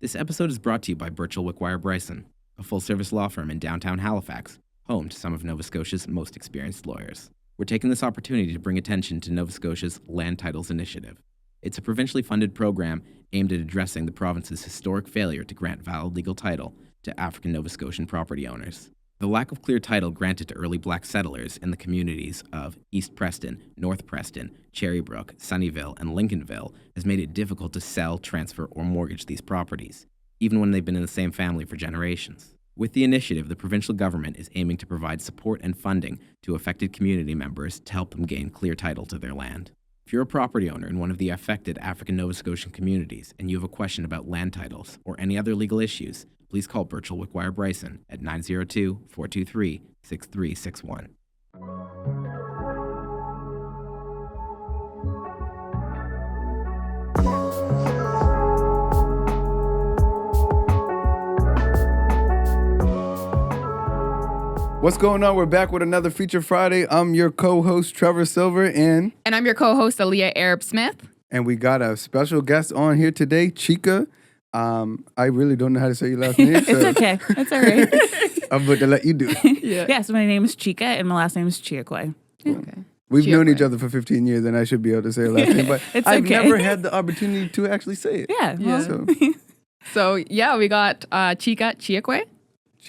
This episode is brought to you by Burchell Wickwire Bryson, a full-service law firm in downtown Halifax, home to some of Nova Scotia's most experienced lawyers. We're taking this opportunity to bring attention to Nova Scotia's Land Titles Initiative. It's a provincially funded program aimed at addressing the province's historic failure to grant valid legal title to African Nova Scotian property owners. The lack of clear title granted to early black settlers in the communities of East Preston, North Preston, Cherrybrook, Sunnyvale, and Lincolnville has made it difficult to sell, transfer, or mortgage these properties, even when they've been in the same family for generations. With the initiative, the provincial government is aiming to provide support and funding to affected community members to help them gain clear title to their land. If you're a property owner in one of the affected African Nova Scotian communities and you have a question about land titles or any other legal issues, please call Burchell Wickwire Bryson at 902-423-6361. What's going on? We're back with another Feature Friday. I'm your co-host, Trevor Silver, and I'm your co-host, Aaliyah Arab Smith. And we got a special guest on here today, Chika. I really don't know how to say your last name. It's okay. It's all right. I'm about to let you do it. Yeah, so my name is Chika, and my last name is Chiekwe. Okay. We've known each other for 15 years, and I should be able to say her last name, but I've never had the opportunity to actually say it. Yeah. Well. So we got Chika Chiekwe.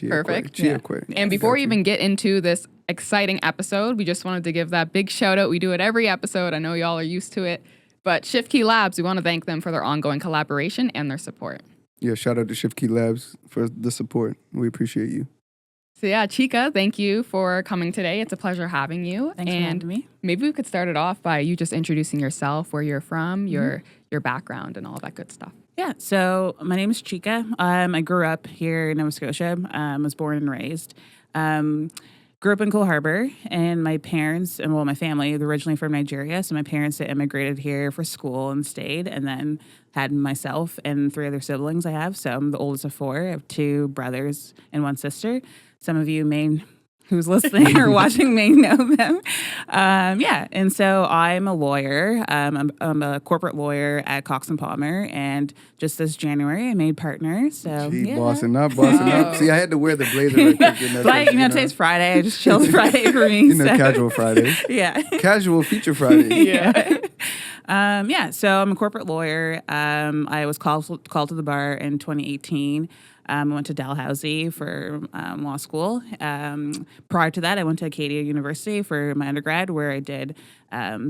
Perfect. Chiekwe. And before we even get into this exciting episode, we just wanted to give that big shout out. We do it every episode. I know y'all are used to it. But Shift Key Labs, we want to thank them for their ongoing collaboration and their support. Yeah, shout out to Shift Key Labs for the support. We appreciate you. So Chika, thank you for coming today. It's a pleasure having you. Thanks for having me. Maybe we could start it off by you just introducing yourself, where you're from, your background, and all that good stuff. Yeah, so my name is Chika. I grew up here in Nova Scotia. Was born and raised. Grew up in Cole Harbour, and my parents, and my family, they're originally from Nigeria. So my parents immigrated here for school and stayed, and then had myself and 3 other siblings I have. So I'm the oldest of 4. I have 2 brothers and 1 sister. Some of you who's listening or watching may know them. And so I'm a lawyer. I'm a corporate lawyer at Cox Palmer, and just this January I made partner. So bossing up. See, I had to wear the blazer right there. But today's Friday. I just chilled Friday for me. Casual Friday. Yeah. Casual Feature Friday. Yeah. So I'm a corporate lawyer. I was called to the bar in 2018. I went to Dalhousie for law school. Prior to that, I went to Acadia University for my undergrad, where I did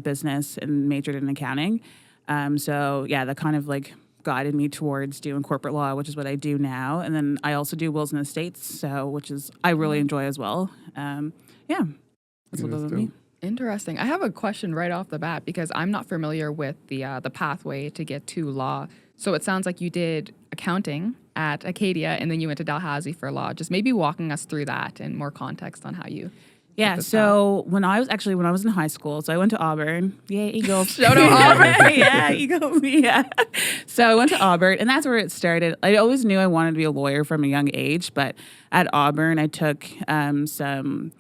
business and majored in accounting. That kind of guided me towards doing corporate law, which is what I do now. And then I also do wills and estates, which is I really enjoy as well. That's what does me. Interesting. I have a question right off the bat because I'm not familiar with the pathway to get to law. So it sounds like you did accounting at Acadia and then you went to Dalhousie for law. Just maybe walking us through that and more context on how you. Yeah. So when I was in high school, so I went to Auburn. Yeah, Eagles. Shout out Auburn. Yeah, Eagles. Yeah. So I went to Auburn, and that's where it started. I always knew I wanted to be a lawyer from a young age, but at Auburn, I took some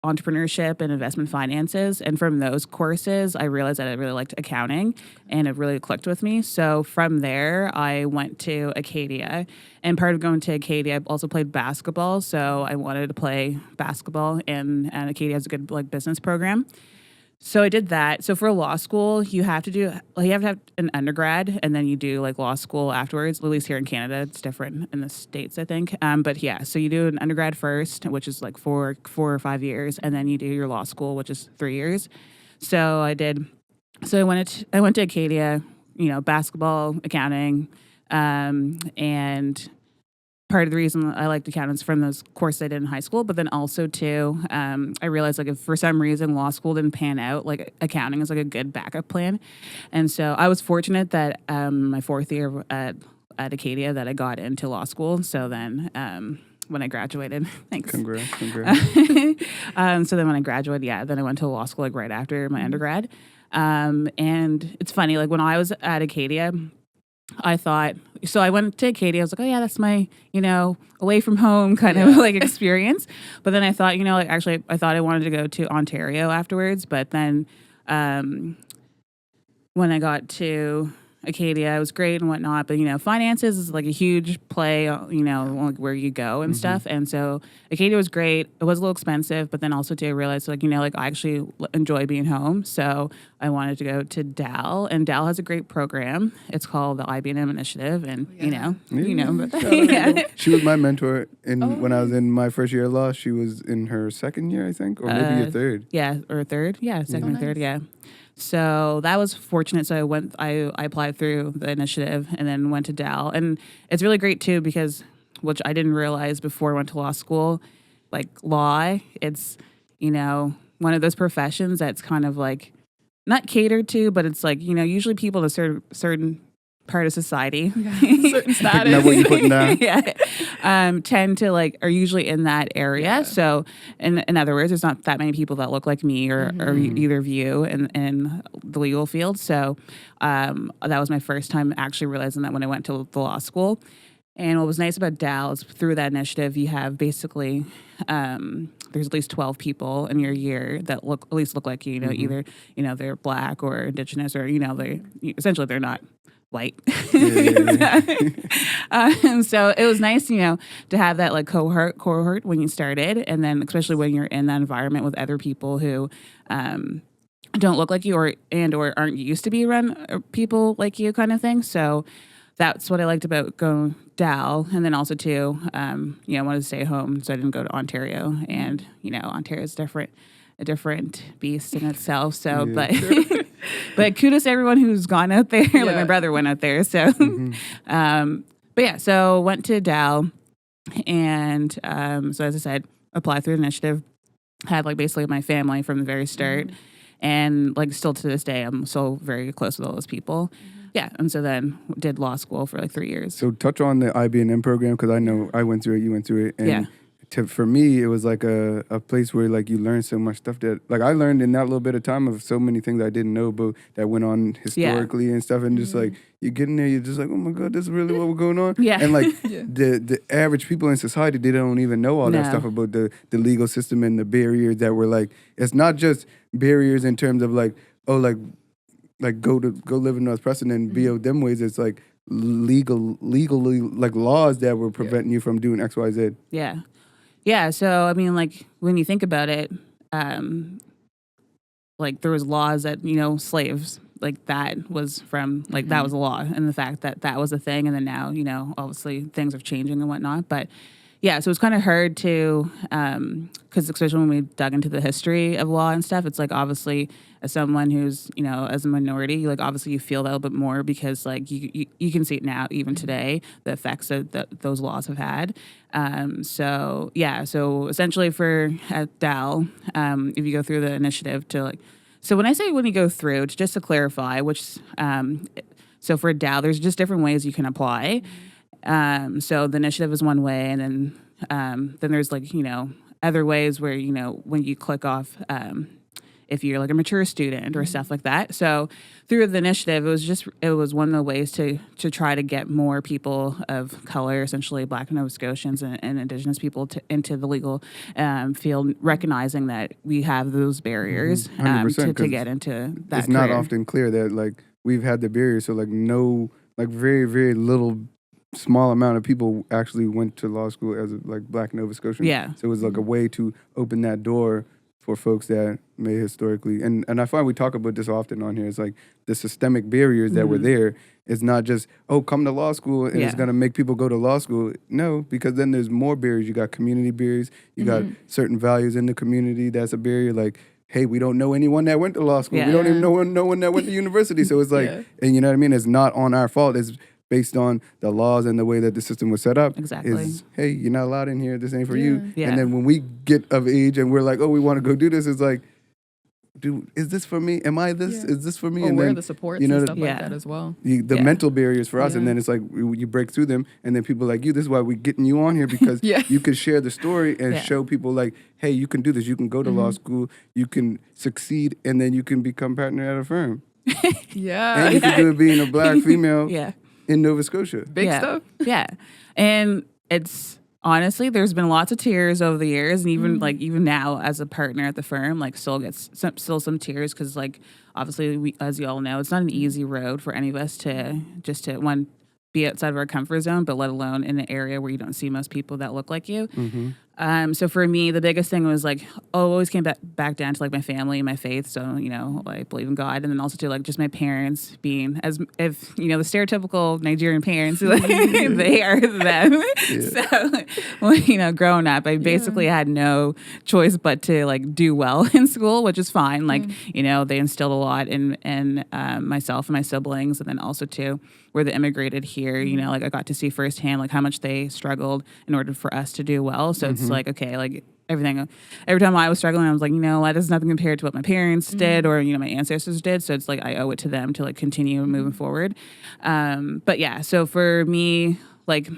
entrepreneurship and investment finances. And from those courses, I realized that I really liked accounting and it really clicked with me. So from there, I went to Acadia. And part of going to Acadia, I also played basketball. So I wanted to play basketball, and Acadia has a good business program. So I did that. So for law school, you have to have an undergrad, and then you do law school afterwards. At least here in Canada, it's different in the States, I think. So you do an undergrad first, which is 4 or 5 years, and then you do your law school, which is 3 years. So I did. So I went to Acadia, basketball, accounting, and part of the reason I liked accounting is from those courses I did in high school, but then also too, I realized if for some reason law school didn't pan out, accounting is a good backup plan. And so I was fortunate that my 4th year at Acadia that I got into law school. So then when I graduated, thanks. Congrats. So then when I graduated, then I went to law school right after my undergrad. And it's funny, when I was at Acadia, I thought, so I went to Acadia. I was like, oh yeah, that's my, away from home kind of experience. But then I thought, actually, I thought I wanted to go to Ontario afterwards. But then when I got to Acadia. It was great and whatnot, but finances is like a huge play, like where you go and stuff. And so Acadia was great. It was a little expensive, but then also too, I realized like I actually enjoy being home. So I wanted to go to Dal, and Dal has a great program. It's called the IB&M Initiative, and She was my mentor when I was in my first year of law. She was in her second year, I think, or maybe your third. Yeah, or third. Yeah, second or third. Yeah. So that was fortunate. So I applied through the initiative and then went to Dal. And it's really great too because, which I didn't realize before I went to law school, like law, it's, one of those professions that's kind of like not catered to, but it's like, usually people in a certain part of society, certain status. Picking up what you're putting down. tend to are usually in that area. Yeah. So in other words, there's not that many people that look like me or either of you in the legal field. So that was my first time actually realizing that when I went to the law school. And what was nice about Dal is through that initiative, you have basically there's at least 12 people in your year that at least look like you. Either they're Black or Indigenous, or essentially they're not white. So it was nice, to have that cohort when you started, and then especially when you're in that environment with other people who don't look like you or aren't used to be around people like you, kind of thing. So that's what I liked about going Dal, and then also too, I wanted to stay home, so I didn't go to Ontario, and Ontario is a different beast in itself. So, but kudos to everyone who's gone out there. Like my brother went out there. So, but yeah, so went to Dal, and so as I said, applied through the initiative. Had basically my family from the very start, and still to this day, I'm so very close with all those people. Yeah, and so then did law school for 3 years. So touch on the IB&M program, because I know I went through it, you went through it, and for me, it was like a place where you learn so much stuff that I learned in that little bit of time of so many things I didn't know, but that went on historically and stuff, and just you get in there, you're just like, oh my God, this is really what was going on. Yeah. And the average people in society, they don't even know all that stuff about the legal system and the barriers that were it's not just barriers in terms of go live in North Preston and be out them ways. It's legally laws that were preventing you from doing X, Y, Z. Yeah. Yeah, so I mean, when you think about it, there was laws that slaves that was from that was a law, and the fact that was a thing, and then now obviously things are changing and whatnot, but yeah, so it's kind of hard to because especially when we dug into the history of law and stuff, it's obviously as someone who's as a minority, obviously you feel that a little bit more because you can see it now even today, the effects that those laws have had. So essentially at Dal, if you go through the initiative so when you go through, just to clarify, so for Dal, there's just different ways you can apply. So the initiative is one way, and then there's other ways where when you click off if you're a mature student or stuff like that. So through the initiative, it was one of the ways to try to get more people of color, essentially Black and Nova Scotians and Indigenous people into the legal field, recognizing that we have those barriers to get into that. It's not often clear that we've had the barriers, so no very, very little small amount of people actually went to law school as Black Nova Scotians. Yeah. So it was a way to open that door for folks that may historically, and I find we talk about this often on here, it's the systemic barriers that were there. It's not just, come to law school and it's going to make people go to law school. No, because then there's more barriers. You got community barriers. You got certain values in the community. That's a barrier. Hey, we don't know anyone that went to law school. We don't even know one that went to university. So it's and you know what I mean? It's not on our fault. It's based on the laws and the way that the system was set up. Exactly. Hey, you're not allowed in here. This ain't for you. Yeah. And then when we get of age and we're we want to go do this, it's dude, is this for me? Am I this? Is this for me? Or and where then are the supports and stuff like that as well. The mental barriers for us, and then it's you break through them, and then people like you, this is why we're getting you on here, because you can share the story and show people hey, you can do this. You can go to law school. You can succeed, and then you can become partner at a firm. And you can do it being a Black female in Nova Scotia. Big stuff. Yeah. And it's Honestly, there's been lots of tears over the years, and even now as a partner at the firm, like still gets some tears because like obviously as you all know, it's not an easy road for any of us to one be outside of our comfort zone, but let alone in an area where you don't see most people that look like you. So for me, the biggest thing was like, always came back down to like my family and my faith. So, I believe in God. And then also to like just my parents being the stereotypical Nigerian parents, like, they are them. Yeah. So, growing up, I basically had no choice but to like do well in school, which is fine. Like, they instilled a lot in myself and my siblings. And then also too, where they immigrated here, like I got to see firsthand like how much they struggled in order for us to do well. So it's like, okay, like every time I was struggling, I was like, that is nothing compared to what my parents did or, my ancestors did. So it's like, I owe it to them to like continue moving forward. But yeah, so for me, like,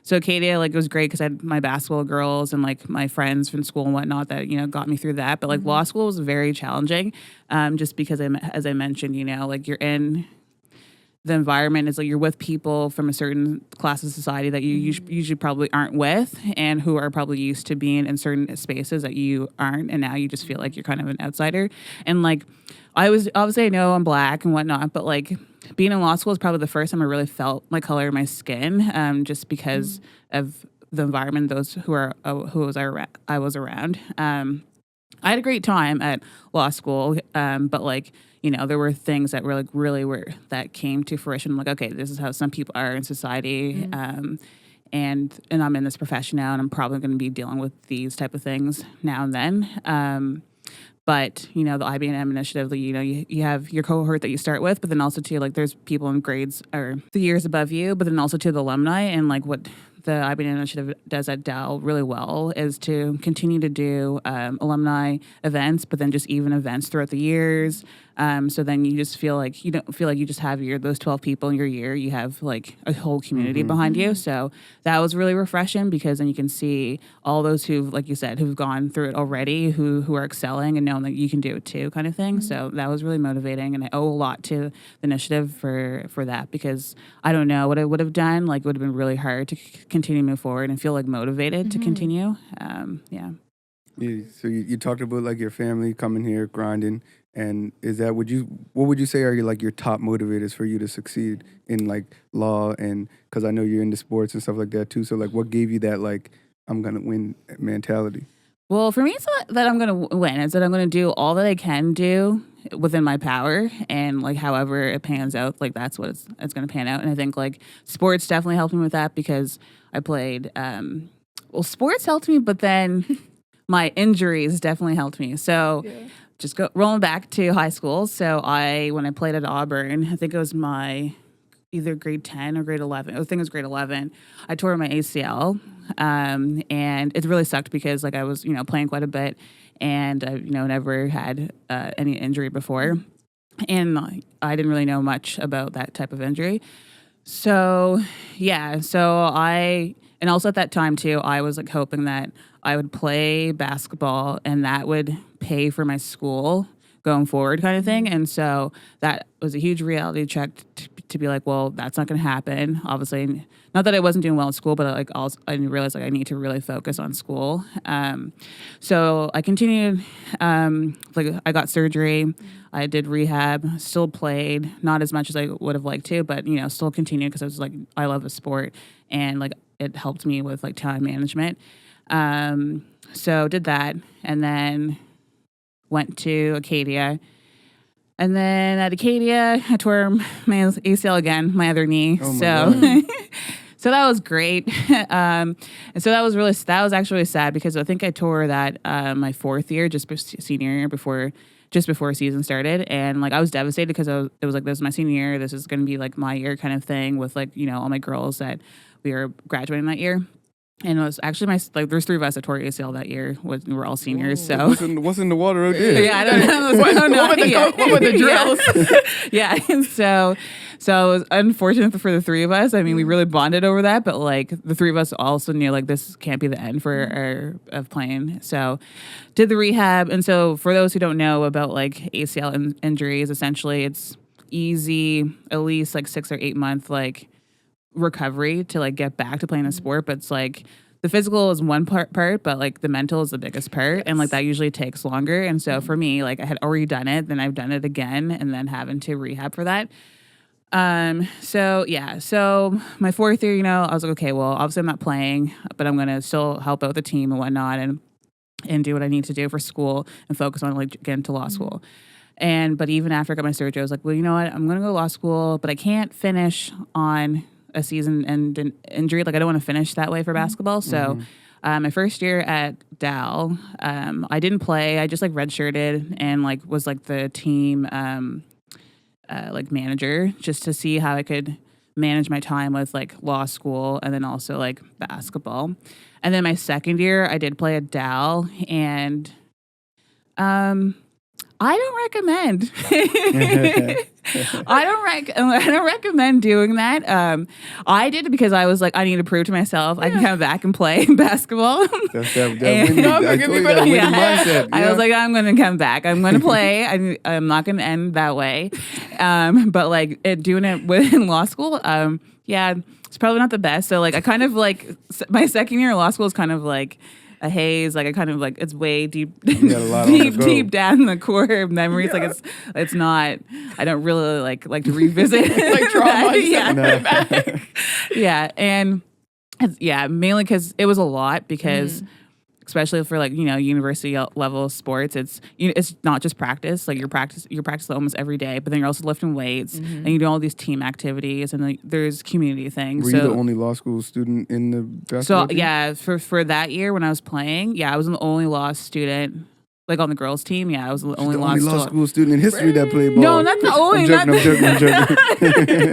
so Acadia, like, it was great because I had my basketball girls and like my friends from school and whatnot that, got me through that. But like law school was very challenging just because as I mentioned, like you're in the environment is like you're with people from a certain class of society that you usually probably aren't with and who are probably used to being in certain spaces that you aren't. And now you just feel like you're kind of an outsider. And like, I know I'm Black and whatnot, but like being in law school is probably the first time I really felt my color in my skin just because of the environment, those who I was around. I had a great time at law school, but like, there were things that were like that came to fruition. I'm like, okay, this is how some people are in society. And I'm in this profession now and I'm probably going to be dealing with these type of things now and then. But, the IB&M initiative, you have your cohort that you start with, but then also too, like there's people in grades or the years above you, but then also to the alumni and like what the IB&M initiative does at Dal really well is to continue to do alumni events, but then just even events throughout the years. So then you just feel like you don't feel like you just have those 12 people in your year. You have like a whole community behind you. So that was really refreshing because then you can see all those who've, like you said, who've gone through it already, who are excelling and knowing that you can do it too, kind of thing. So that was really motivating, and I owe a lot to the initiative for that because I don't know what I would have done. Like, it would have been really hard to continue to move forward and feel like motivated to continue. Yeah. So you talked about like your family coming here, grinding. And what would you say are your top motivators for you to succeed in like law? And because I know you're into sports and stuff like that too. So like, what gave you that like I'm gonna win mentality? Well, for me, it's not that I'm gonna win. It's that I'm gonna do all that I can do within my power, and like however it pans out, like that's what it's gonna pan out. And I think like sports definitely helped me with that because I played. Sports helped me, but then my injuries definitely helped me. So. Yeah. Just rolling back to high school. So when I played at Auburn, I think it was my either grade 10 or grade 11. I think it was grade 11. I tore my ACL, and it really sucked because like I was playing quite a bit, and I never had any injury before, and I didn't really know much about that type of injury. So yeah, and also at that time too, I was like hoping that I would play basketball and that would pay for my school going forward kind of thing. And so that was a huge reality check to be like, well, that's not going to happen. Obviously, not that I wasn't doing well in school, but like also I realized like I need to really focus on school. So I continued, like I got surgery. I did rehab, still played, not as much as I would have liked to, but, still continued because I was like, I love the sport and like it helped me with like time management. So did that and then went to Acadia. And then at Acadia, I tore my ACL again, my other knee. Oh my God. So that was great. And so that was actually sad because I think I tore that my fourth year, senior year just before season started. And like I was devastated because it was like, this is my senior year. This is going to be like my year kind of thing with like, all my girls that we were graduating that year. And it was actually there's three of us that tore ACL that year. We were all seniors. Whoa. So what's in the water out there? Yeah, I don't know. What were the drills? Yeah. And so it was unfortunate for the three of us. I mean, we really bonded over that, but like the three of us also knew like this can't be the end of playing. So did the rehab. And so for those who don't know about like ACL injuries, essentially it's easy, at least like 6 or 8 month like recovery to like get back to playing the sport, but it's like the physical is one part, but like the mental is the biggest part. And like that usually takes longer. And so for me, like I had already done it, then I've done it again and then having to rehab for that. So my 4th year, I was like, okay, well, obviously I'm not playing, but I'm going to still help out the team and whatnot and do what I need to do for school and focus on like getting to law school. But even after I got my surgery, I was like, well, you know what? I'm going to go to law school, but I can't finish on a season and injury. Like I don't want to finish that way for basketball. So, my first year at Dal, I didn't play. I just like redshirted and like was like the team, like manager just to see how I could manage my time with like law school and then also like basketball. And then my second year I did play at Dal and I don't recommend. I don't recommend doing that. I did it because I was like, I need to prove to myself I can come back and play basketball. That's that winning mindset. I was like, I'm going to come back. I'm going to play. I'm not going to end that way. But like doing it within law school, it's probably not the best. So like I kind of like my second year of law school is kind of like a haze, like I kind of like it's way deep down in the core of memories. Like it's not. I don't really like to revisit like trauma. And mainly because it was a lot because. Especially for like university level sports, it's not just practice. Like you're practice almost every day, but then you're also lifting weights and you do all these team activities and like there's community things. Were you the only law school student in the basketball team? For that year when I was playing, I was the only law student. Like on the girls' team, I was the only law school student in history that played ball. No, not the only. I'm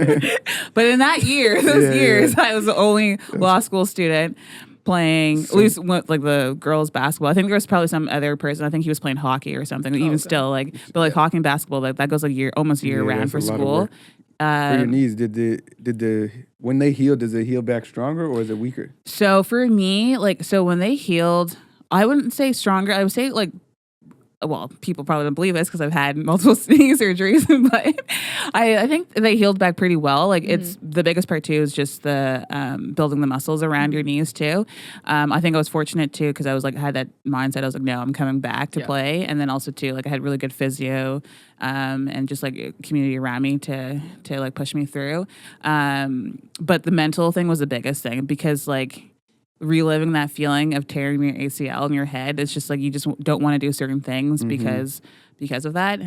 joking. But in that year, years, I was the only law school student playing at least like the girls' basketball. I think there was probably some other person. I think he was playing hockey or something. Still, like, but like hockey and basketball, that goes like almost year round for school. For your knees, did the when they healed, does it heal back stronger or is it weaker? So for me, when they healed, I wouldn't say stronger. I would say like. Well, people probably don't believe this because I've had multiple knee surgeries, but I think they healed back pretty well. Like it's the biggest part too is just the building the muscles around your knees too. I think I was fortunate too because I was like had that mindset. I was like, no, I'm coming back to play, and then also too like I had really good physio and just like community around me to like push me through. But the mental thing was the biggest thing because like. Reliving that feeling of tearing your ACL in your head, it's just like you just don't want to do certain things because of that.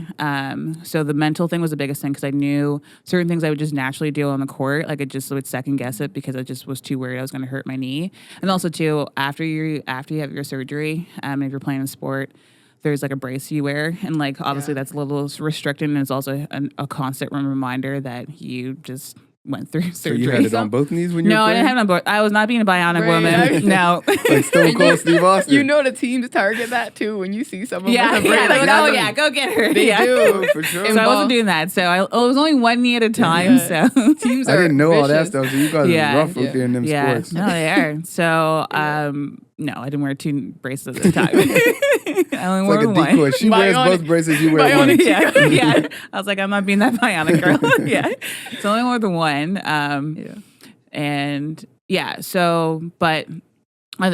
So the mental thing was the biggest thing because I knew certain things I would just naturally do on the court. Like I just would second guess it because I just was too worried I was going to hurt my knee. And also too, after you have your surgery, if you're playing a sport, there's like a brace you wear, and like obviously that's a little restricted, and it's also a constant reminder that you just. Went through surgery. So you had it on both knees when you were playing? No, I didn't have it on both. I was not being a bionic woman. No. Like Stone Cold Steve Austin. You know the teams target that too when you see someone with a brace. Go get her. They do. For sure. So I wasn't doing that. So it was only one knee at a time. So teams I didn't know vicious. all that stuff. So you guys are rough out there in them sports. No, they are. So no, I didn't wear 2 braces at a time. I only wore like a decoy. one. She wears both braces. You wear one. Yeah. I was like, I'm not being that bionic girl. So I only wore the one. But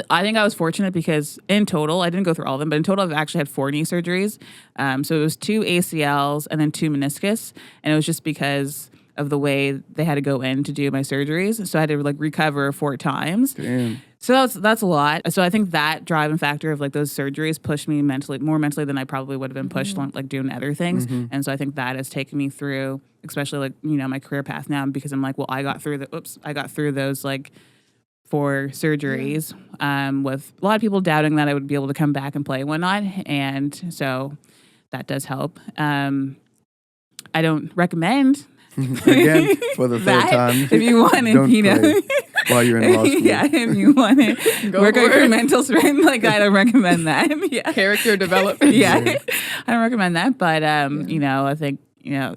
I think I was fortunate because in total, I didn't go through all of them, but in total, I've actually had 4 knee surgeries. So it was 2 ACLs and then 2 meniscus. And it was just because of the way they had to go in to do my surgeries. So I had to like recover 4 times. Damn. So that's a lot. So I think that driving factor of like those surgeries pushed me more mentally than I probably would have been pushed on like doing other things. And so I think that has taken me through, especially like, my career path now because I'm like, well, I got through those like 4 surgeries with a lot of people doubting that I would be able to come back and play and whatnot. And so that does help. I don't recommend again for the third time. If you want it, while you're in law school. If you want it, work on your mental strength. Like I don't recommend that. Character development. I don't recommend that. But I think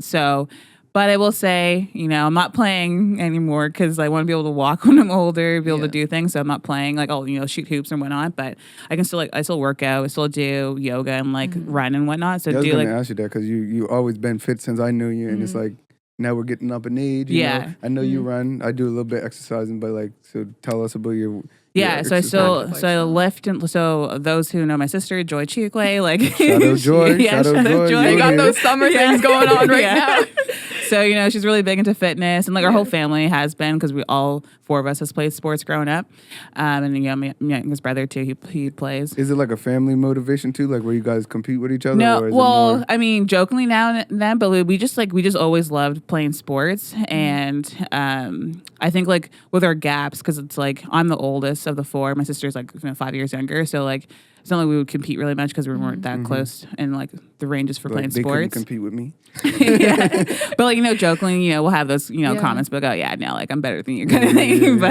so. But I will say, I'm not playing anymore because I want to be able to walk when I'm older, be able to do things. So I'm not playing like I'll shoot hoops and whatnot. But I can still I still work out, I still do yoga and like run and whatnot. So I was going to ask you that because you always been fit since I knew you, and it's like now we're getting up in age. You know? I know you run. I do a little bit of exercising, but like, so tell us about your so I lift, and so those who know my sister, Joy Chiekwe, like shout out Joy, shout out Joy. You got those summer things going on right now. So, you know, she's really big into fitness, and like our whole family has been, because we all 4 of us has played sports growing up. And you know, my youngest brother too, he plays. Is it like a family motivation too, like where you guys compete with each other? No, or is well, it more... I mean, jokingly now and then, but we just always loved playing sports. And I think like with our gaps, because it's like I'm the oldest of the 4, my sister's like 5 years younger, so like it's not like we would compete really much because we weren't that close in like the ranges for playing they sports. Couldn't compete with me. But like, you know, jokingly, you know, we'll have those, you know, comments, but like, oh yeah, no, like I'm better than you kind of thing.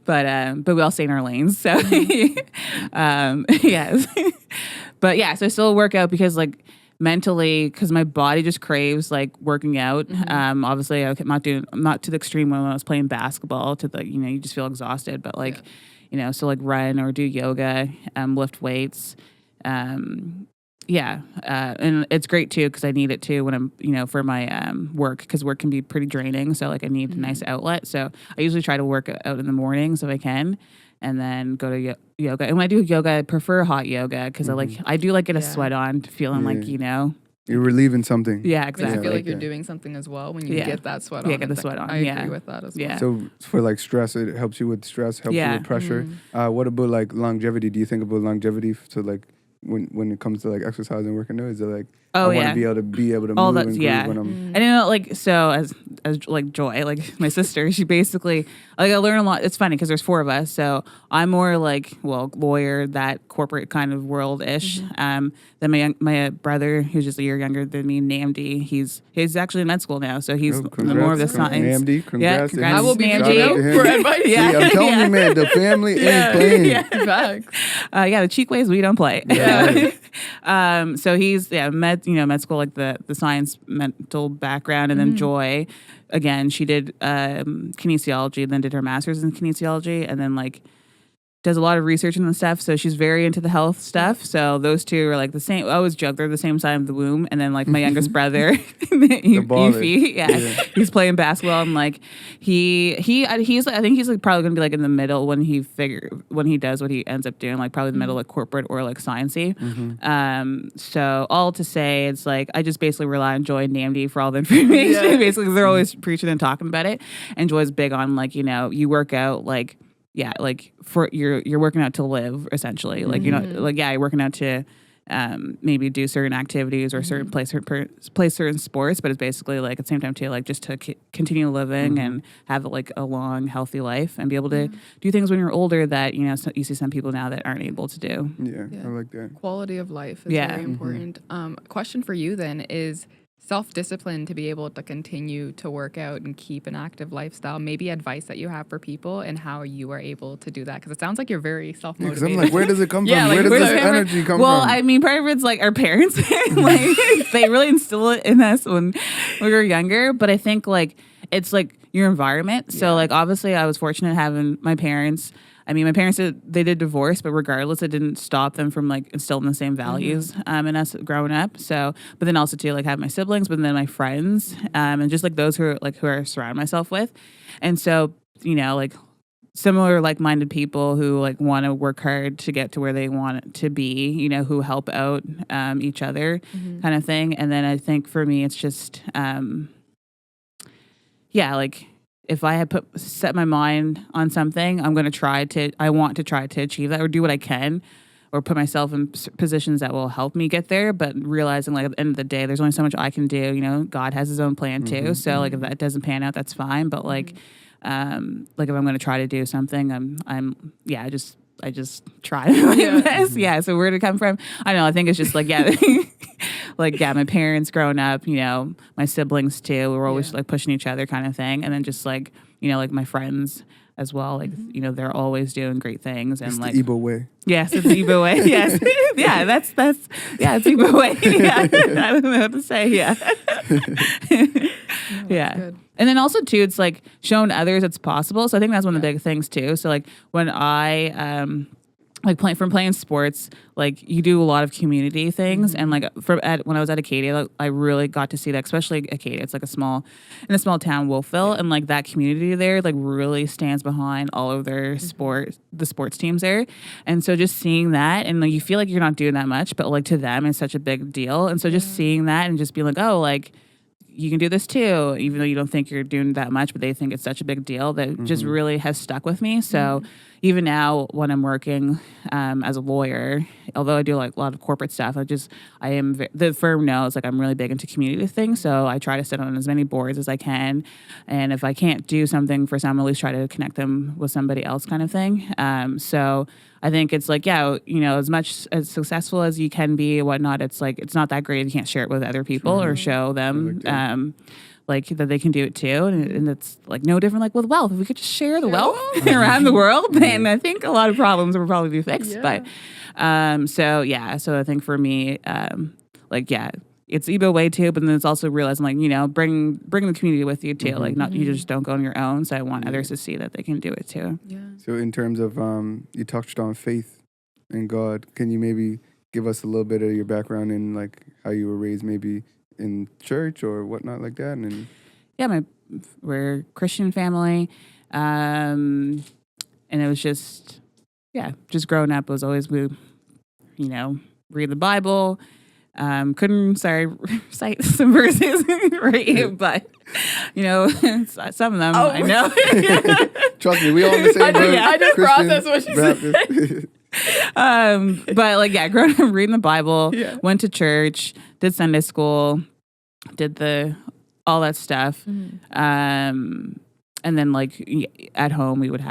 But we all stay in our lanes. So yes. But yeah, so I still work out because like mentally, because my body just craves like working out. Obviously I'm not to the extreme when I was playing basketball to the, you know, you just feel exhausted, but like, you know, so like run or do yoga, lift weights. And it's great too because I need it too when I'm, you know, for my work, because work can be pretty draining. So like I need a nice outlet. So I usually try to work out in the mornings if I can, and then go to yoga. And when I do yoga, I prefer hot yoga because I do like get a sweat on, feeling like, you know, you're relieving something. Yeah, exactly. I feel like you're doing something as well when you get that sweat on. Yeah, get the sweat on. I agree with that as well. Yeah. So for like stress, it helps you with stress, helps you with pressure. What about like longevity? Do you think about longevity? So like when it comes to like exercise and working out, is it like I want to be able to move and groove when I'm... And you know, like, so as like Joy, like my sister, she basically, like, I learn a lot. It's funny because there's 4 of us, so I'm more like, well, lawyer, that corporate kind of world-ish. Then my brother, who's just a year younger than me, Namdi, he's actually in med school now, so he's more of the science. Namdi, congrats. Congrats. I will be Namdi for advice. See, I'm telling you, man, the family ain't playing. Facts. The Cheekways, we don't play. So he's med school, like the science mental background, and then Joy, again, she did kinesiology, then did her master's in kinesiology, and then like does a lot of research and stuff. So she's very into the health stuff. So those two are like the same. I always joke they're the same side of the womb. And then like my youngest brother, Efi, he's playing basketball, and like he's like, I think he's like probably gonna be like in the middle when he does what he ends up doing, like probably the middle, like corporate or like sciencey. So all to say, it's like I just basically rely on Joy and Namdi for all the information, basically, because they're always preaching and talking about it. And Joy's big on like, you know, you work out like. Yeah, like for you're working out to live, essentially. Like you're not like you're working out to maybe do certain activities or certain play certain sports, but it's basically like at the same time too, like just to continue living and have like a long, healthy life and be able to do things when you're older that, you know, you see some people now that aren't able to do. Yeah. I like that. Quality of life is very important. Question for you then is self-discipline to be able to continue to work out and keep an active lifestyle. Maybe advice that you have for people and how you are able to do that, because it sounds like you're very self-motivated. Because I'm like, where does it come from? Like, where does this energy come from? Well, I mean, part of it's like our parents, like they really instill it in us when we were younger. But I think like it's like your environment. So like obviously, I was fortunate having my parents. I mean, my parents they did divorce, but regardless, it didn't stop them from like instilling the same values in us growing up. So, but then also too, like have my siblings, but then my friends, and just like those who I surround myself with. And so, you know, like similar like-minded people who like want to work hard to get to where they want it to be, you know, who help out each other kind of thing. And then I think for me, it's just, like, if I had set my mind on something, I want to try to achieve that or do what I can or put myself in positions that will help me get there. But realizing like at the end of the day, there's only so much I can do. You know, God has his own plan too. So like if that doesn't pan out, that's fine. But like if I'm going to try to do something, I just try my best. Yeah. So where did it come from? I don't know. I think it's just like, my parents growing up, you know, my siblings too, we were always like pushing each other kind of thing. And then just like, you know, like my friends as well, like, you know, they're always doing great things. And it's like the Igbo way. Yes, it's the Igbo way. Yes. Yeah, that's it's Igbo way. Yeah. I don't know what to say. Yeah. Good. And then also too, it's like showing others it's possible. So I think that's one of the big things too. So like when I like playing sports, like you do a lot of community things, and like when I was at Acadia, like, I really got to see that, especially Acadia. It's like in a small town, Wolfville, and like that community there, like really stands behind all of their the sports teams there, and so just seeing that, and like you feel like you're not doing that much, but like to them, it's such a big deal, and so just seeing that and just being like, oh, like you can do this too, even though you don't think you're doing that much, but they think it's such a big deal that just really has stuck with me. So even now when I'm working as a lawyer, although I do like a lot of corporate stuff, the firm knows like I'm really big into community things. So I try to sit on as many boards as I can. And if I can't do something for someone, at least try to connect them with somebody else kind of thing. So I think it's like, as much as successful as you can be and whatnot, it's like, it's not that great if you can't share it with other people or show them like that they can do it too. And it's like no different like with wealth. If we could just share the wealth around the world, then I think a lot of problems would probably be fixed. But so I think for me, it's ego way too, but then it's also realizing like, bring the community with you too. Like not, you just don't go on your own. So I want others to see that they can do it too. Yeah. So in terms of, you touched on faith and God, can you maybe give us a little bit of your background in like how you were raised maybe in church or whatnot like that? And we're a Christian family. And it was just growing up was always, read the Bible. Couldn't cite some verses, right? But some of them I know. Trust me, we all in the same boat. I just processed what she said. But growing up reading the Bible, went to church, did Sunday school, did all that stuff. And then at home we would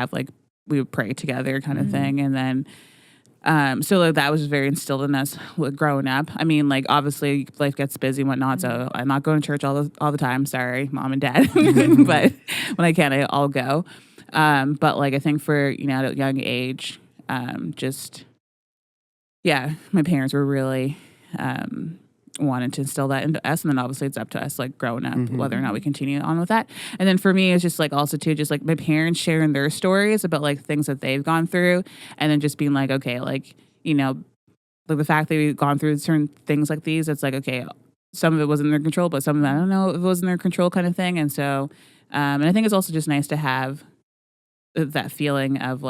pray together kind of thing. And then so that was very instilled in us growing up. I mean, obviously life gets busy and whatnot, so I'm not going to church all the time. Sorry, mom and dad. But when I can, I'll go. But I think for, at a young age, my parents were really wanted to instill that into us, and then obviously it's up to us growing up whether or not we continue on with that. And then for me it's just also too just my parents sharing their stories about things that they've gone through, and then just being okay, the fact that we've gone through certain things like these, it's okay, some of it was in their control, but some of it I don't know if it was in their control kind of thing. And so and I think it's also just nice to have that feeling of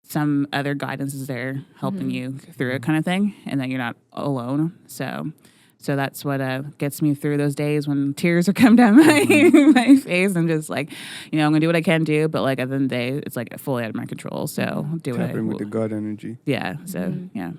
some other guidance is there helping you through it kind of thing, and that you're not alone. So that's what gets me through those days when tears are coming down my face. I'm just I'm going to do what I can do, but at the end of the day, it's fully out of my control. So do what I with the God energy. Yeah. So, yeah.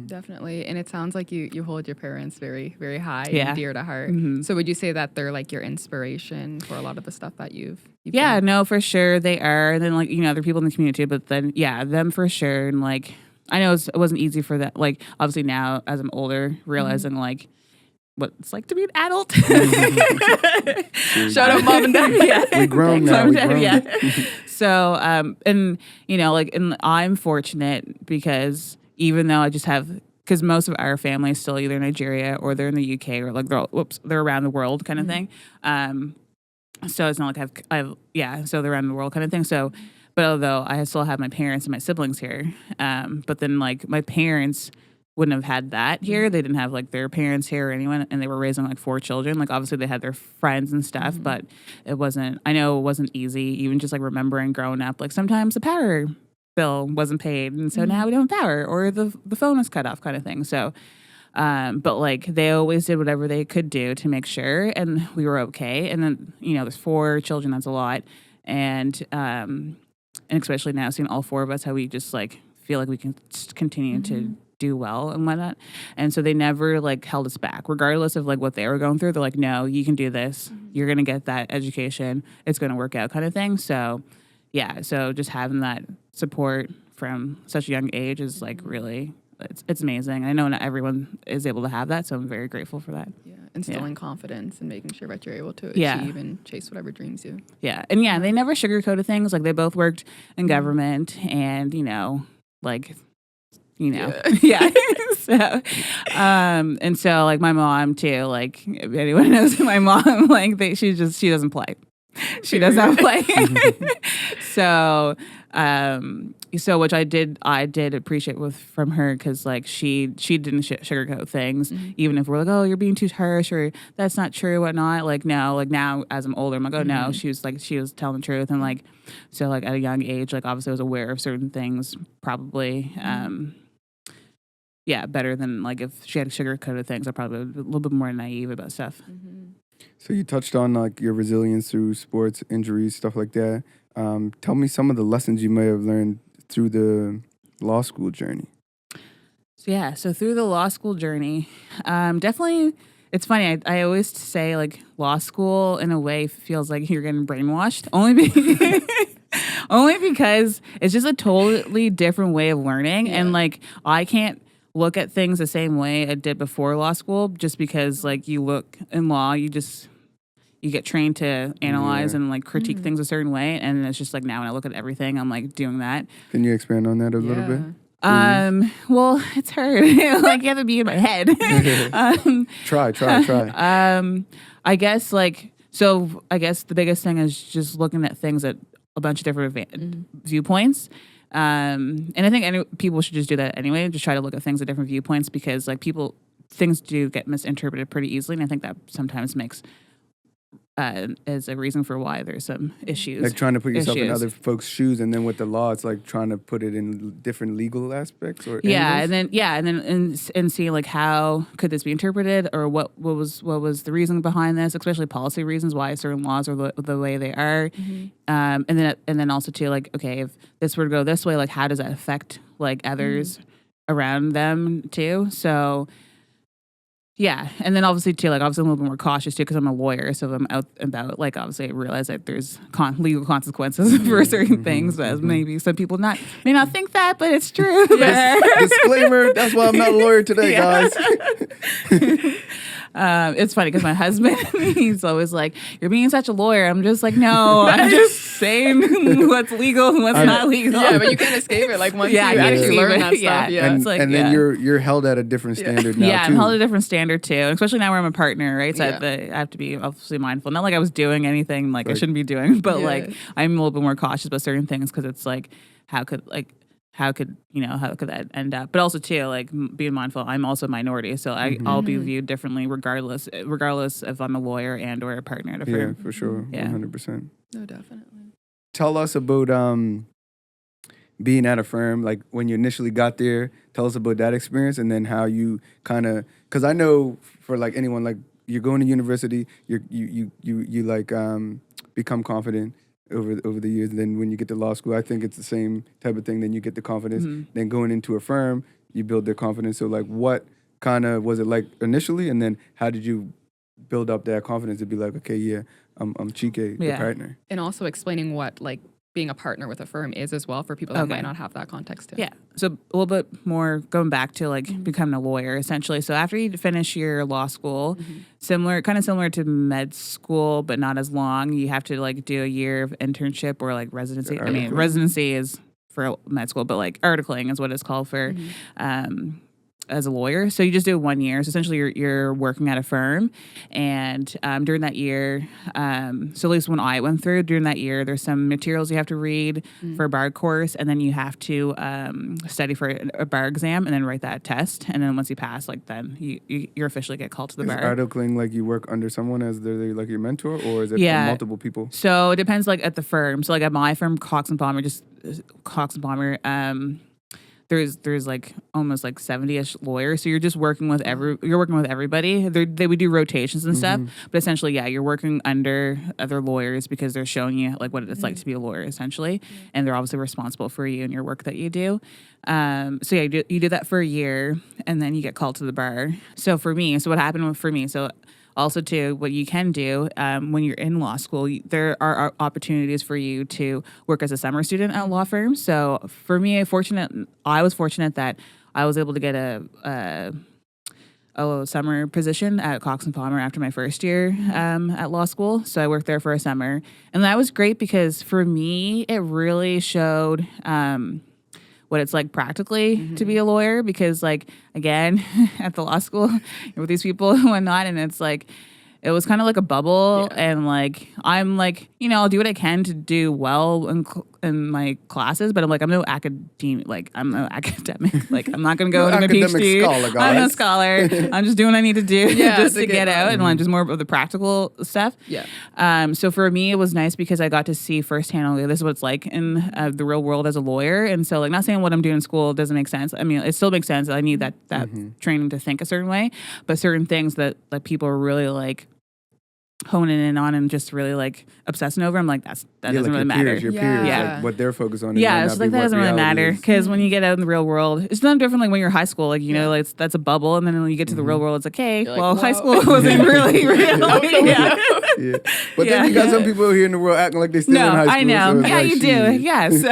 Definitely. And it sounds like you hold your parents very, very high and dear to heart. So would you say that they're your inspiration for a lot of the stuff that you've done? No, for sure they are. And then other people in the community, but then them for sure. And I know it wasn't easy for that. Obviously now as I'm older, realizing what it's like to be an adult. Shout out mom and dad. We're grown now. So and and I'm fortunate because even though I just have, because most of our family is still either in Nigeria or they're in the UK or they're around the world kind of thing. So it's not so they're around the world kind of thing. So, but although I still have my parents and my siblings here, but then my parents wouldn't have had that here. They didn't have their parents here or anyone, and they were raising 4 children. Obviously they had their friends and stuff, but I know it wasn't easy. Even just remembering growing up, sometimes the power bill wasn't paid, and so now we don't have power, or the phone was cut off kind of thing. So but they always did whatever they could do to make sure, and we were okay. And then there's 4 children, that's a lot, and especially now seeing all 4 of us, how we just feel we can continue to do well and whatnot. And so they never held us back, regardless of what they were going through. They're no, you can do this, you're gonna get that education, it's gonna work out kind of thing. So so just having that support from such a young age is really, it's amazing. I know not everyone is able to have that, so I'm very grateful for that. Yeah, instilling confidence and making sure that you're able to achieve and chase whatever dreams you. Yeah, and they never sugarcoated things. They both worked in government, and so and so my mom too. If anyone knows my mom, she doesn't play. She does not play. So which I did appreciate from her, because like she didn't sugarcoat things, even if we're like, oh, you're being too harsh, or that's not true, whatnot. Like no, like now as I'm older, I'm like, oh no, she was telling the truth, and like so like at a young age, like obviously I was aware of certain things, probably. Better than like if she had sugarcoated things, I'm probably a little bit more naive about stuff. So you touched on like your resilience through sports, injuries, stuff like that. Tell me some of the lessons you may have learned through the law school journey. So through the law school journey, definitely, it's funny. I always say like law school in a way feels like you're getting brainwashed, only because it's just a totally different way of learning, and like I can't look at things the same way I did before law school, just because like you look in law, you get trained to analyze and like critique things a certain way, and it's just like now when I look at everything, I'm like doing that. Can you expand on that a little bit? Well, it's hard. Like you have to be in my head. Try. I guess the biggest thing is just looking at things at a bunch of different viewpoints. And I think people should just do that anyway. Just try to look at things at different viewpoints, because like things do get misinterpreted pretty easily, and I think that sometimes makes is a reason for why there's some issues. Like trying to put yourself in other folks' shoes, and then with the law, it's like trying to put it in different legal aspects or angles. and see like how could this be interpreted, or what was the reason behind this, especially policy reasons why certain laws are the way they are, and then also too like, okay, if this were to go this way, like how does that affect like others around them too? So. Yeah, and then obviously too, like obviously I'm a little bit more cautious too because I'm a lawyer, so if I'm out and about, like obviously I realize that there's legal consequences for certain things. As maybe some people may not think that, but it's true. Disclaimer: that's why I'm not a lawyer today, guys. It's funny because my husband, he's always like, "You're being such a lawyer." I'm just like, "No, I'm just saying what's legal and what's not legal." Yeah, but you can't escape it. Like once you actually learn that stuff, then you're held at a different standard now. Yeah, I'm held at a different standard too, especially now where I'm a partner, right? So I have to be obviously mindful. Not like I was doing anything like I shouldn't be doing, but like I'm a little bit more cautious about certain things because it's like, how could that end up? But also too, like being mindful, I'm also a minority, so I'll be viewed differently regardless if I'm a lawyer and or a partner at a firm. Yeah, for sure, 100%. No, definitely. Tell us about being at a firm, like when you initially got there. Tell us about that experience, and then how you kind of, because I know for like anyone, like you're going to university, you like become confident over the years. And then when you get to law school, I think it's the same type of thing. Then you get the confidence. Then going into a firm, you build their confidence. So like, what kind of was it like initially, and then how did you build up that confidence to be like, okay, I'm Chika, the partner? And also explaining what like being a partner with a firm is as well for people that might not have that context too. Yeah. So a little bit more going back to like becoming a lawyer essentially. So after you finish your law school, similar to med school, but not as long, you have to like do a year of internship or like residency. I mean, residency is for med school, but like articling is what it's called for as a lawyer. So you just do 1 year. So essentially you're working at a firm. And during that year, so at least when I went through, during that year, there's some materials you have to read for a bar course. And then you have to study for a bar exam and then write that test. And then once you pass, like then you officially get called to the bar. Is articling like you work under someone as they're like your mentor, or is it for multiple people? So it depends like at the firm. So like at my firm, Cox Palmer, there's like almost like 70-ish lawyers, so you're just working with everybody. They would do rotations and stuff, but essentially, you're working under other lawyers because they're showing you like what it's like to be a lawyer, essentially, and they're obviously responsible for you and your work that you do. You do that for a year, and then you get called to the bar. So what happened for me? So also, too, what you can do when you're in law school, there are opportunities for you to work as a summer student at law firms. So for me, I was fortunate that I was able to get a summer position at Cox Palmer after my first year at law school. So I worked there for a summer. And that was great because for me, it really showed what it's like practically to be a lawyer, because like, again, at the law school, you're with these people and whatnot, and it's like, it was kind of like a bubble, and like, I'm like, I'll do what I can to do well in my classes, but I'm no academic. Like, I'm no academic. Like, I'm not going to go into my PhD. Scholar, guys. I'm no scholar. I'm just doing what I need to do just to get out, and like just more of the practical stuff. Yeah. So for me, it was nice because I got to see firsthand, this is what it's like in the real world as a lawyer. And so, like, not saying what I'm doing in school doesn't make sense. I mean, it still makes sense. I need that training to think a certain way, but certain things that like people are really like honing in on and just really like obsessing over, I'm like, that doesn't really matter. Your peers, like what they're focused on. It's like that doesn't really matter because when you get out in the real world, it's not different like when you're in high school. Like like that's a bubble, and then when you get to the real world, it's like, hey, well, high school wasn't really real. But then you got some people here in the world acting like they still in high school. I know. So you do. Yes.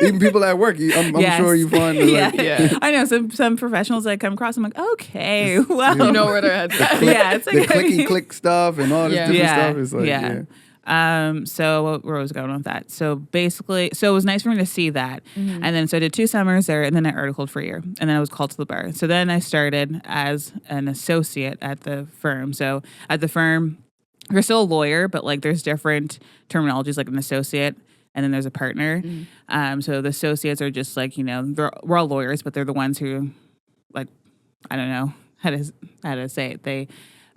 Even people at work, I'm sure you find. I know some professionals that I come across. I'm like, okay, well, you know where their heads at. It's like the clicky click stuff and all this different stuff. It's like, so where was I going with that? So basically, it was nice for me to see that. And then so I did 2 summers there, and then I articled for a year, and then I was called to the bar. So then I started as an associate at the firm. So at the firm, you're still a lawyer, but like there's different terminologies, like an associate, and then there's a partner. So the associates are just like, we're all lawyers, but they're the ones who, like, I don't know how to say it. They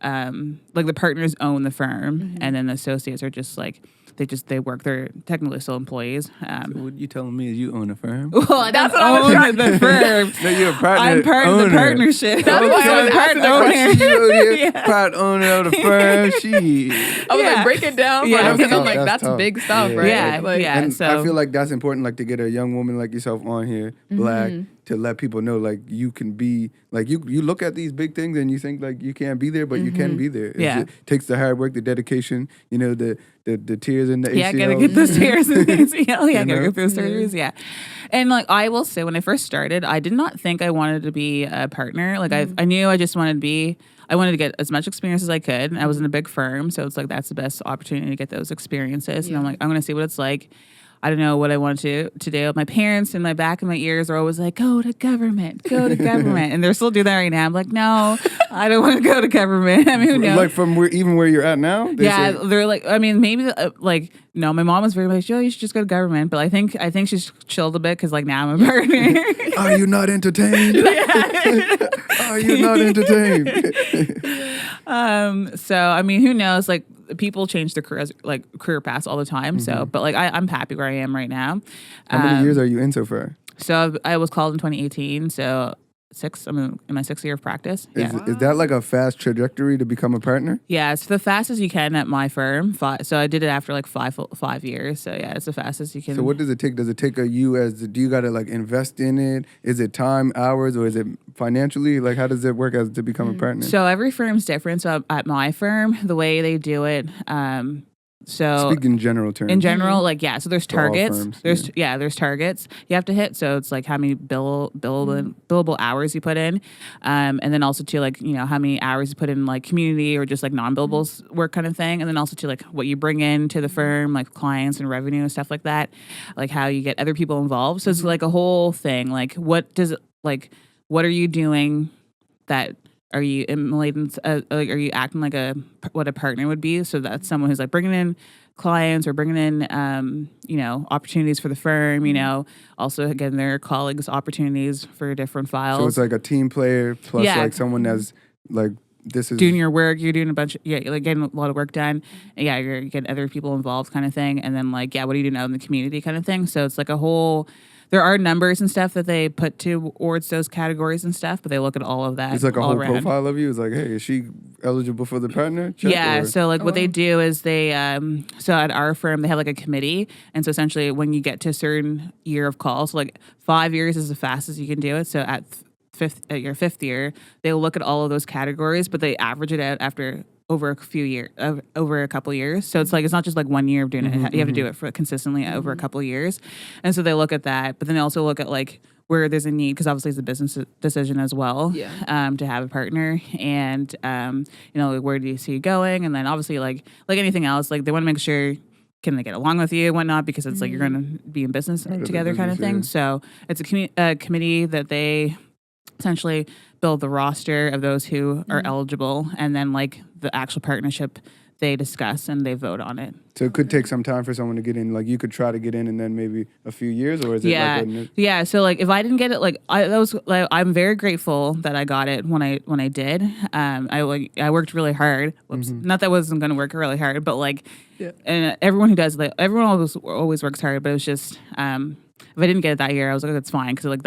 like the partners own the firm, and then the associates are just like they work. They're technically still employees. So what you telling me is you own a firm? Well, I don't own the firm. No, you're a partner. I'm part of the partnership. That's why I was part owner. Part owner of the firm. I was like, break it down. Yeah, Because I'm like, that's that's big stuff, right? And so I feel like that's important, like to get a young woman like yourself on here, Black, to let people know like you can be like you look at these big things and you think like you can't be there, but you can be there. It takes the hard work, the dedication, the tears in the ACL. Yeah, gotta get those tears in the ACL. Yeah, gotta get those surgeries. Yeah. And like I will say, when I first started, I did not think I wanted to be a partner. Like I knew I just wanted to be. I wanted to get as much experience as I could. I was in a big firm, so it's like that's the best opportunity to get those experiences. And I'm like, I'm gonna see what it's like. I don't know what I want to do. My parents in my back of my ears are always like, go to government. And they're still doing that right now. I'm like, no, I don't want to go to government. I mean, who knows? Like from even where you're at now? They're like, I mean, maybe no, my mom was very much, you should just go to government. But I think she's chilled a bit because like now I'm a partner. Are you not entertained? Are you not entertained? So, I mean, who knows? Like, people change their career paths all the time. So, but like I'm happy where I am right now. How many years are you in so far? So I was called in 2018. So I'm in my 6th year of practice. Is that like a fast trajectory to become a partner? Yeah, it's the fastest you can at my firm. So I did it after like 5 years. So yeah, it's the fastest you can. So what does it take? Does it take do you got to like invest in it? Is it time, hours, or is it financially? Like how does it work to become a partner? So every firm's different. So at my firm, the way they do it, so speak in general terms. In general, so there's targets. Firms, there's targets you have to hit. So it's like how many billable hours you put in, and then also to like how many hours you put in like community or just like non-billable work kind of thing, and then also to like what you bring in to the firm, like clients and revenue and stuff like that, like how you get other people involved. So it's like a whole thing. Like what are you doing that? Are you emulating? Are you acting like what a partner would be? So that's someone who's like bringing in clients or bringing in, opportunities for the firm. Also getting their colleagues opportunities for different files. So it's like a team player plus like someone that's like this is doing your work. You're doing a bunch. You're like getting a lot of work done. Yeah, you're getting other people involved, kind of thing. And then like what are you doing out in the community, kind of thing. So it's like a whole. There are numbers and stuff that they put towards those categories and stuff, but they look at all of that. It's like a whole around. Profile of you. It's like, hey, is she eligible for the partner check? Yeah. Or? So like what they do is they, so at our firm, they have like a committee. And so essentially when you get to a certain year of calls, so like 5 years is the fastest you can do it. So at your 5th year, they'll look at all of those categories, but they average it out after over a couple of years. So it's like, it's not just like 1 year of doing it. You have to do it for consistently over a couple of years. And so they look at that, but then they also look at like where there's a need, because obviously it's a business decision as well, to have a partner. And, where do you see you going? And then obviously like anything else, like they want to make sure, can they get along with you and whatnot? Because it's like, you're going to be in business together kind of thing. So it's a committee that they essentially build the roster of those who are eligible, and then like the actual partnership they discuss and they vote on it. So it could take some time for someone to get in. Like you could try to get in and then maybe a few years, or is it Yeah. So like if I didn't get it, I'm very grateful that I got it when I did. I worked really hard. Whoops. Not that I wasn't going to work really hard, but and everyone who does, everyone always works hard. But it was just if I didn't get it that year, I was like, that's fine, because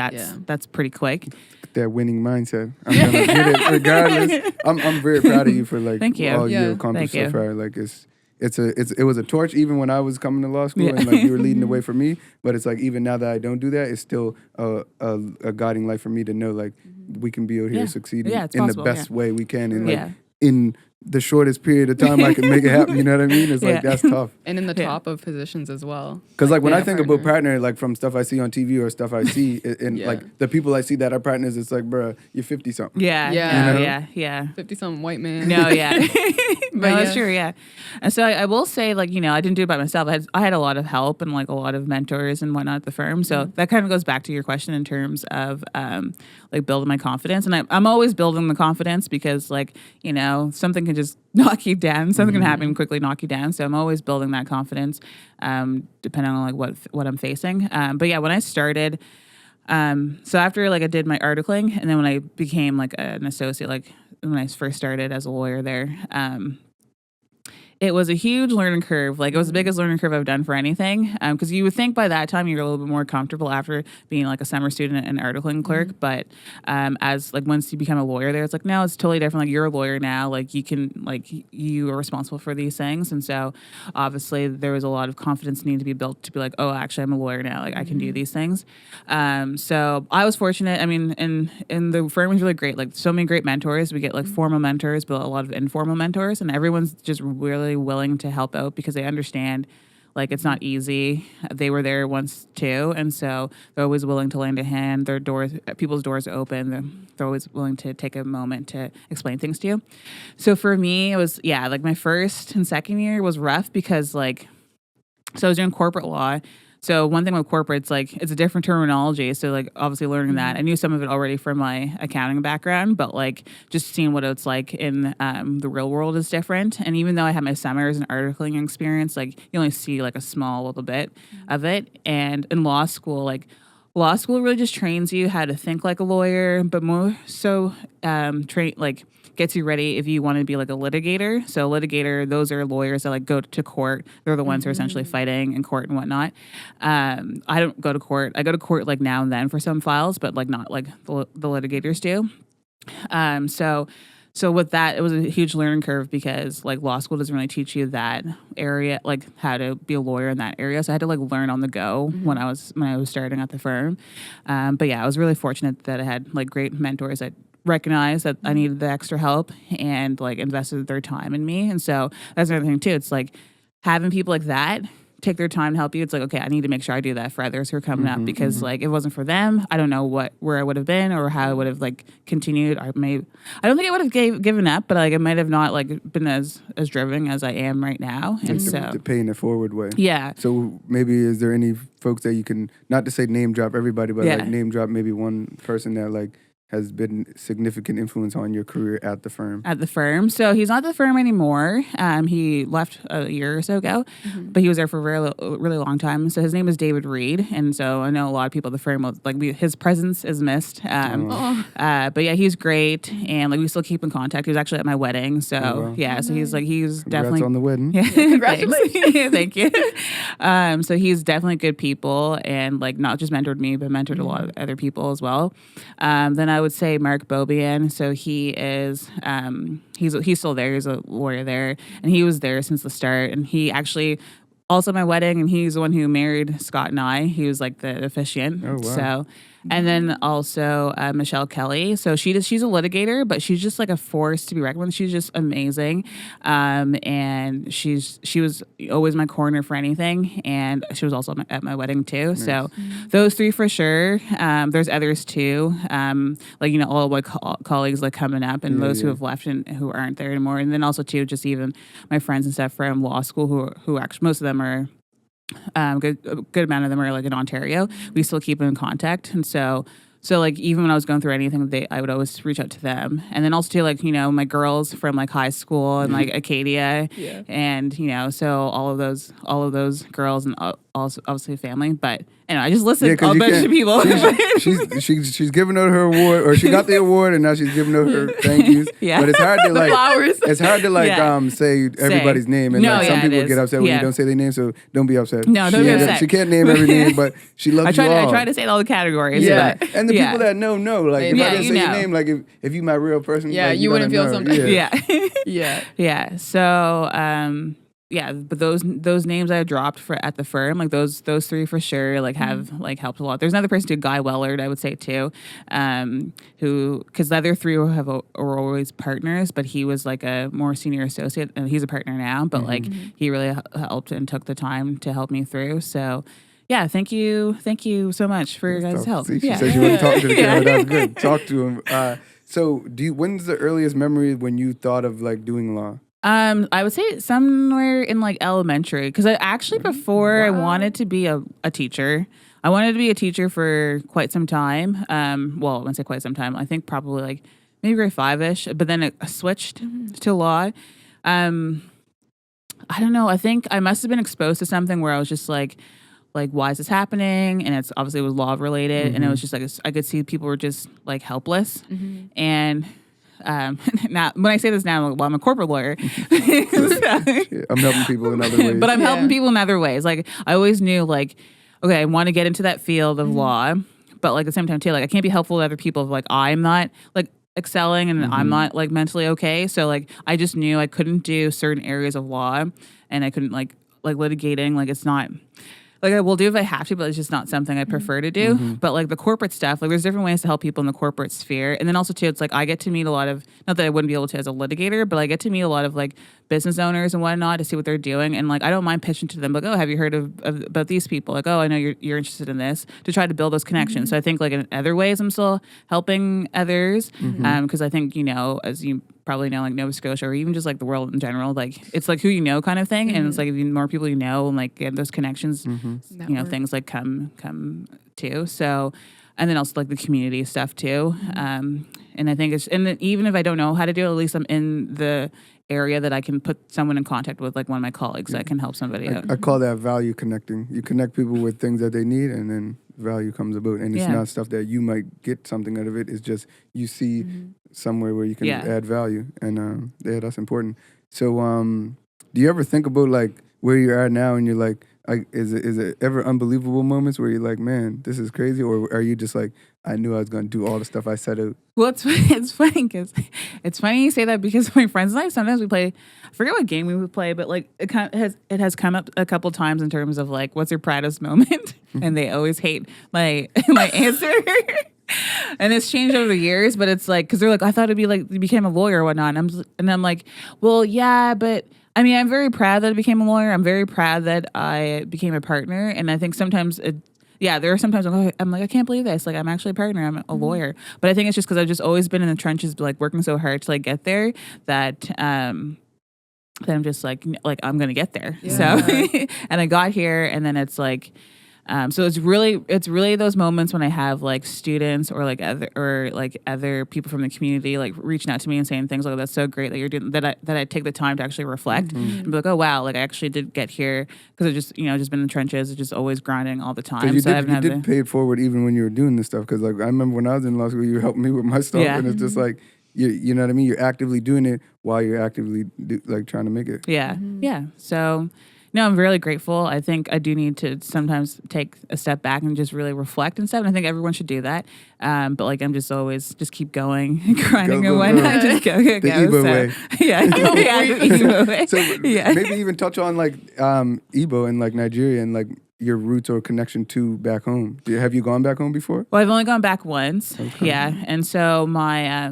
that's pretty quick. That winning mindset. I'm gonna get it regardless. I'm very proud of you for Thank you. all you accomplished so far. Like it was a torch even when I was coming to law school, and like you were leading the way for me. But it's like even now that I don't do that, it's still a guiding light for me to know like we can be out here succeeding in possible, the best way we can, and in the shortest period of time I can make it happen. You know what I mean? It's like that's tough. And in the top of positions as well. Because like when I think about partner, like from stuff I see on TV or stuff I see, and like the people I see that are partners, it's like, bruh, you're 50 something. Yeah. You know? 50 something white man. No, yeah. No, that's true, yeah. And so I will say, like, you know, I didn't do it by myself. I had a lot of help and like a lot of mentors and whatnot at the firm. So that kind of goes back to your question in terms of like building my confidence. And I'm always building the confidence, because like, you know, something can just knock you down. Something can happen quickly, knock you down. So I'm always building that confidence, depending on like what I'm facing. But yeah, when I started, so after like I did my articling, and then when I became like an associate, like when I first started as a lawyer there, it was a huge learning curve. Like it was the biggest learning curve I've done for anything. Because you would think by that time you're a little bit more comfortable after being like a summer student and articling clerk. But as like once you become a lawyer there, it's like, no, it's totally different. Like you're a lawyer now. Like you can, like you are responsible for these things. And so obviously there was a lot of confidence needed to be built to be like, oh, actually I'm a lawyer now. Like I can do these things. So I was fortunate. I mean, and the firm was really great. Like so many great mentors. We get like formal mentors, but a lot of informal mentors, and everyone's just really willing to help out because they understand like it's not easy. They were there once too, and so they're always willing to lend a hand. People's doors are open. They're always willing to take a moment to explain things to you. So for me, it was like my first and second year was rough because so I was doing corporate law. So one thing with corporates, like it's a different terminology. So like obviously learning that, I knew some of it already from my accounting background, but like just seeing what it's like in the real world is different. And even though I had my summers and articling experience, like you only see like a small little bit of it. And in law school really just trains you how to think like a lawyer, but more so gets you ready if you want to be like a litigator. So a litigator, those are lawyers that like go to court. They're the ones who are essentially fighting in court and whatnot. I don't go to court. I go to court like now and then for some files, but like not like the litigators do. So with that, it was a huge learning curve because like law school doesn't really teach you that area, like how to be a lawyer in that area. So I had to like learn on the go when I was starting at the firm. But yeah, I was really fortunate that I had like great mentors that recognized that I needed the extra help and like invested their time in me. And so that's another thing too. It's like having people like that take their time to help you. It's like, okay, I need to make sure I do that for others who are coming up because like if it wasn't for them, I don't know where I would have been or how I would have like continued. I don't think I would have given up, but like I might have not like been as driven as I am right now. And so paying it forward way. Yeah. So maybe is there any folks that you can, not to say name drop everybody, but like name drop maybe one person that like has been significant influence on your career at the firm? At the firm. So he's not at the firm anymore. He left a year or so ago, but he was there for a really long time. So his name is David Reed. And so I know a lot of people at the firm, his presence is missed. But yeah, he's great. And like we still keep in contact. He was actually at my wedding. So so he's definitely on the wedding. Yeah, congratulations. Thank you. So he's definitely good people and like not just mentored me, but mentored a lot of other people as well. Then I would say Mark Bobian. So he is, he's still there. He's a lawyer there, and he was there since the start. And he actually also at my wedding, and he's the one who married Scott and I. He was like the officiant. Oh, wow. So, and then also Michelle Kelly. So she's a litigator, but she's just like a force to be reckoned with. She's just amazing, and she was always my corner for anything. And she was also at my wedding too. Nice. So those three for sure. There's others too, all of my colleagues like coming up, and those who have left and who aren't there anymore. And then also too, just even my friends and stuff from law school who actually most of them are. A good amount of them are like in Ontario. We still keep in contact, and so So like even when I was going through anything, I would always reach out to them. And then also too, like, you know, my girls from like high school and like Acadia, and you know, so all of those girls and also obviously family. But anyway, I just listed a bunch of people. She's giving out her award, or she got the award, and now she's giving out her thank yous. But it's hard to like flowers. It's hard to like say everybody's name, and like, some people get upset when you don't say their name. So don't be upset. No, don't be upset. She can't name every name, but she loves you all. I try to say all the categories. Yeah, and the people that know. Like if I didn't say your name, like if you my real person, like, you wouldn't feel something. Yeah. So but those names I dropped at the firm, like those three for sure, like have like helped a lot. There's another person too, Guy Wellard, I would say too, who, because the other three are always partners, but he was like a more senior associate, and he's a partner now. But like he really helped and took the time to help me through. So. Yeah, thank you so much for your guys' help. See, she said you want to talk to the guy. That's good. Talk to him. So, when's the earliest memory when you thought of like doing law? I would say somewhere in like elementary, because I actually before I wanted to be a teacher. I wanted to be a teacher for quite some time. Well, I wouldn't say quite some time. I think probably like maybe grade 5-ish. But then I switched to law. I don't know. I think I must have been exposed to something where I was just like, why is this happening? And it was law related, and it was just like I could see people were just like helpless. And now when I say this now, I'm a corporate lawyer. I'm helping people in other ways, but I'm helping people in other ways. Like I always knew, like, okay, I want to get into that field of law, but like at the same time too, like I can't be helpful to other people if like I'm not like excelling and I'm not like mentally okay. So like I just knew I couldn't do certain areas of law, and I couldn't like litigating. Like it's not. Like I will do if I have to, but it's just not something I prefer to do. But like the corporate stuff, like there's different ways to help people in the corporate sphere. And then also too, it's like I get to meet a lot of, not that I wouldn't be able to as a litigator, but I get to meet a lot of like business owners and whatnot to see what they're doing. And like I don't mind pitching to them, like, oh, have you heard about these people? Like, oh, I know you're interested in this, to try to build those connections. So I think like in other ways I'm still helping others, because I think, you know, as you probably know, like Nova Scotia or even just like the world in general, like it's like who you know kind of thing. And it's like if you more people you know and like get those connections, you know, things like come too. So, and then also like the community stuff too. And I think and even if I don't know how to do it, at least I'm in the area that I can put someone in contact with, like one of my colleagues that can help somebody out. I call that value connecting. You connect people with things that they need, and then value comes about. And it's not stuff that you might get something out of it. It's just you see somewhere where you can add value. And that's important. So do you ever think about like where you're at now and you're like, is it ever unbelievable moments where you're like, man, this is crazy? Or are you just like, I knew I was going to do all the stuff I set out? Well, it's funny because it's funny you say that, because my friends and I, sometimes we play, I forget what game we would play, but like it has come up a couple times in terms of like, what's your proudest moment? And they always hate my answer. And it's changed over the years, but it's like, because they're like, I thought it'd be like you became a lawyer or whatnot. And I'm like, well, yeah, but I mean, I'm very proud that I became a lawyer. I'm very proud that I became a partner. And I think sometimes there are sometimes I'm like, I can't believe this. Like, I'm actually a partner. I'm a lawyer. But I think it's just because I've just always been in the trenches, like working so hard to like get there that I'm just like I'm gonna get there. Yeah. So, and I got here, and then it's like. So it's really those moments when I have like students or other people from the community like reaching out to me and saying things like, that's so great that you're doing that. I take the time to actually reflect and be like, oh wow, like I actually did get here because I just just been in the trenches, it's just always grinding all the time. You did pay it forward even when you were doing this stuff, because like I remember when I was in law school, you were helping me with my stuff, and it's just like you know what I mean. You're actively doing it while you're actively trying to make it. Yeah, So. No, I'm really grateful. I think I do need to sometimes take a step back and just really reflect and stuff. And I think everyone should do that. But like I'm just always just keep going, grinding and whatnot. Just go. The Igbo way. Yeah, the Igbo way. So maybe even touch on like Igbo and like Nigeria and like your roots or connection to back home. Have you gone back home before? Well, I've only gone back once. Okay. Yeah, and so my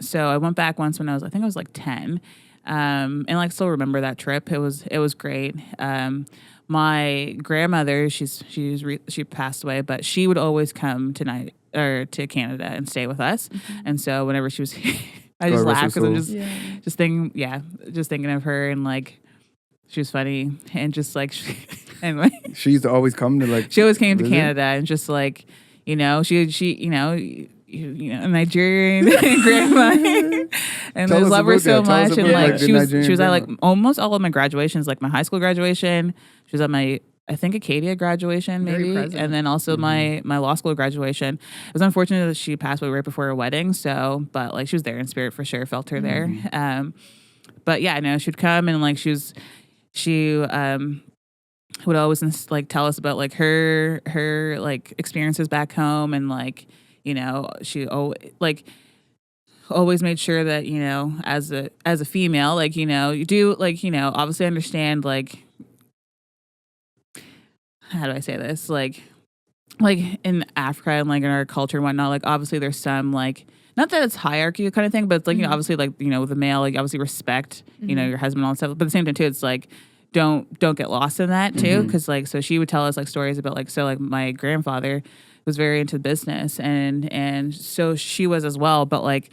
so I went back once when I was like 10. And like still remember that trip. It was great. My grandmother, she passed away, but she would always come to Canada and stay with us. And so whenever she was here, I just laugh because I'm just thinking of her, and like she was funny and just like anyway. She used to always come to like. She always came to Canada and just like. Nigerian grandma, and I love her so much. And like she was at like almost all of my graduations, like my high school graduation. She was at my, I think, Acadia graduation maybe, and then also my law school graduation. It was unfortunate that she passed away right before her wedding. So, but like she was there in spirit for sure. Felt her there. But yeah, no, she'd come and like she would always like tell us about like her like experiences back home, and like she always made sure that as a female, like you do like obviously understand like, how do I say this, like in Africa and like in our culture and whatnot, like obviously there's some like, not that it's hierarchy kind of thing, but it's like obviously like with the male, like obviously respect your husband and all that stuff, but at the same time too, it's like don't get lost in that too, because like so she would tell us like stories about like, so like my grandfather was very into business, and so she was as well, but like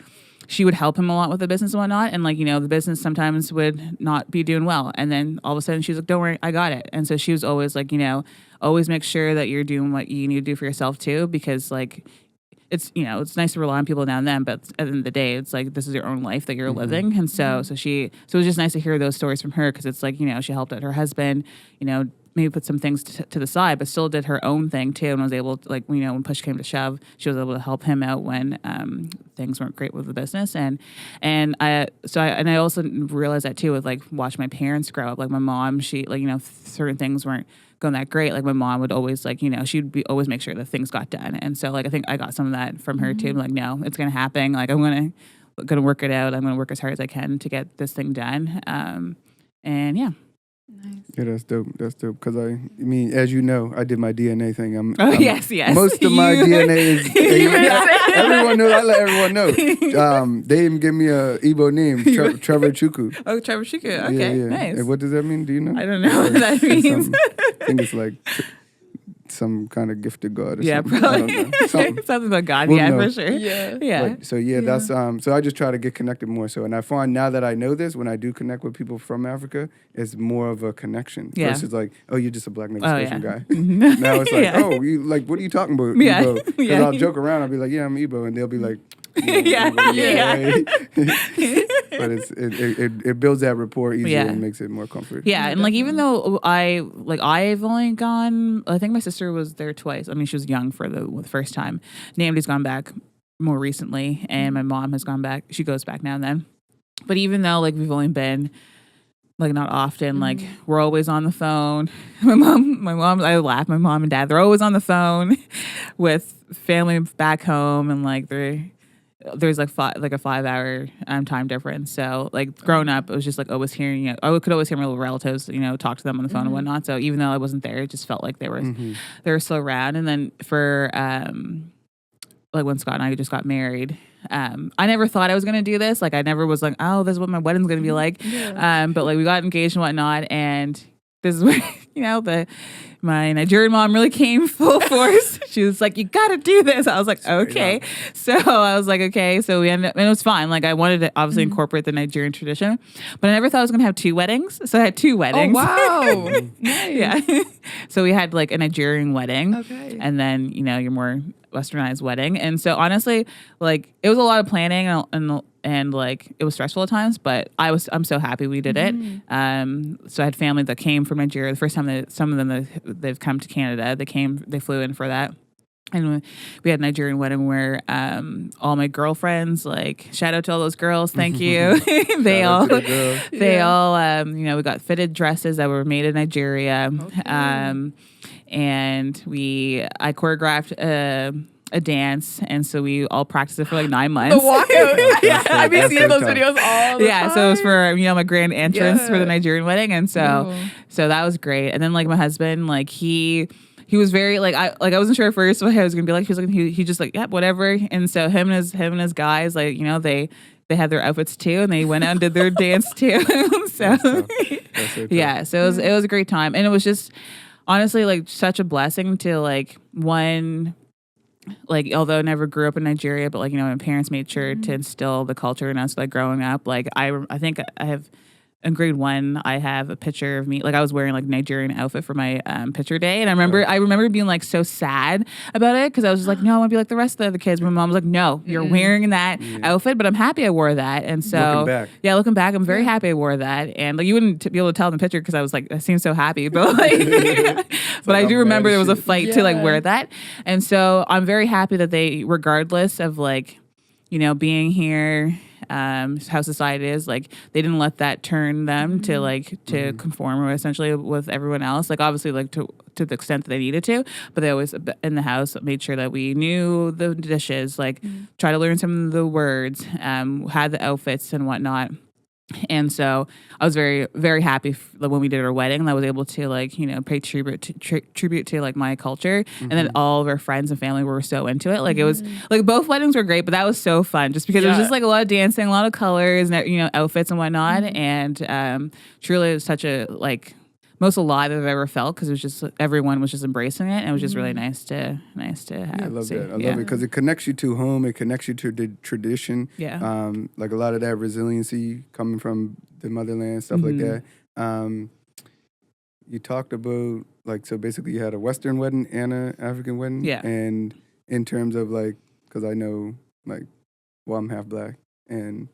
she would help him a lot with the business and whatnot, and like the business sometimes would not be doing well, and then all of a sudden she's like, don't worry, I got it. And so she was always like always make sure that you're doing what you need to do for yourself too, because like it's it's nice to rely on people now and then, but at the end of the day, it's like this is your own life that you're living. And so it was just nice to hear those stories from her, because it's like she helped out her husband, maybe put some things to the side, but still did her own thing too, and was able to, like, when push came to shove, she was able to help him out when things weren't great with the business. And I also realized that too with like watching my parents grow up. Like my mom, she like certain things weren't going that great. Like my mom would always like she'd be always make sure that things got done. And so like I think I got some of that from her too. Like, no, it's gonna happen. Like I'm gonna work it out. I'm gonna work as hard as I can to get this thing done. And yeah. Nice. Yeah, that's dope. That's dope. Because I mean, as you know, I did my DNA thing. Yes. Most of my DNA is. Everyone knows. I let everyone know. They even give me a Igbo name, Trevor Chukwu. Oh, Trevor Chukwu. Okay, yeah. nice. And what does that mean? Do you know? I don't know what that means. I think it's like some kind of gifted God or yeah, something. probably. I don't know. Something about God, We'll yeah, know. for sure. Yeah. But, that's so I just try to get connected more. So, and I find now that I know this, when I do connect with people from Africa, it's more of a connection versus like, oh, you're just a black Nova Scotian guy. Now it's like, oh, you like, what are you talking about? Yeah. Igbo? Because I'll joke around. I'll be like, yeah, I'm Igbo, and they'll be like, yeah. But it builds that rapport easier and makes it more comfortable. Yeah, and like even though I've only gone, I think my sister was there twice. I mean, she was young for the first time. Namdi's gone back more recently, and my mom has gone back. She goes back now and then. But even though like we've only been like not often, like we're always on the phone. My mom, I laugh. My mom and dad, they're always on the phone with family back home, and like there's like a 5-hour time difference. So like growing up, it was just like always hearing it. I could always hear my little relatives, talk to them on the phone and whatnot. So even though I wasn't there, it just felt like they were still around. And then for like when Scott and I just got married, I never thought I was gonna do this. Like I never was like, oh, this is what my wedding's gonna be like. But like we got engaged and whatnot, and this is where my Nigerian mom really came full force. She was like, you gotta do this. I was like, okay. So I was like, okay. So we ended up, and it was fine. Like I wanted to obviously incorporate the Nigerian tradition, but I never thought I was gonna have 2 weddings. So I had 2 weddings. Oh, wow. Nice. Yeah. So we had like a Nigerian wedding. Okay. And then, your more westernized wedding. And so honestly, like it was a lot of planning and like it was stressful at times, but I'm so happy we did it. So I had family that came from Nigeria. The first time some of them they've come to Canada, they flew in for that. And we had a Nigerian wedding where all my girlfriends, like shout out to all those girls, thank you. they all we got fitted dresses that were made in Nigeria. Okay. And I choreographed a dance, and so we all practiced it for like 9 months. The walkout. I've been seeing those videos all the time. So it was for my grand entrance for the Nigerian wedding, and so that was great. And then like my husband, like he was very like I wasn't sure at first what I was gonna be like. He just like, yeah, whatever. And so him and his guys, like they had their outfits too, and they went out and did their dance too. So yeah, so it was a great time, and it was just honestly like such a blessing to like like although I never grew up in Nigeria, but like my parents made sure to instill the culture in us like growing up. Like I think I have in grade 1, I have a picture of me, like I was wearing like Nigerian outfit for my picture day. And I remember being like so sad about it because I was just like, no, I want to be like the rest of the other kids. My mom was like, no, you're wearing that outfit, but I'm happy I wore that. And so, looking back, I'm very happy I wore that. And like you wouldn't be able to tell in the picture because I was like, I seemed so happy, but like, but I do remember there was a fight to like wear that. And so I'm very happy that they, regardless of like, you know, being here, how society is, like they didn't let that turn them to like to conform essentially with everyone else. Like obviously like to the extent that they needed to, but they always in the house made sure that we knew the dishes, like try to learn some of the words, had the outfits and whatnot. And so I was very, very happy when we did our wedding, that I was able to like, you know, pay tribute to like my culture. And then all of our friends and family were so into it. Like it was like both weddings were great, but that was so fun just because it was just like a lot of dancing, a lot of colors and, you know, outfits and whatnot. And truly it was such a like most alive I've ever felt because it was just everyone was just embracing it. And it was just really nice to have. I love that. I love it because it connects you to home. It connects you to the tradition. Yeah. Like a lot of that resiliency coming from the motherland, stuff like that. You talked about like, so basically you had a Western wedding and an African wedding. Yeah. And in terms of like, because I know like, well, I'm half black and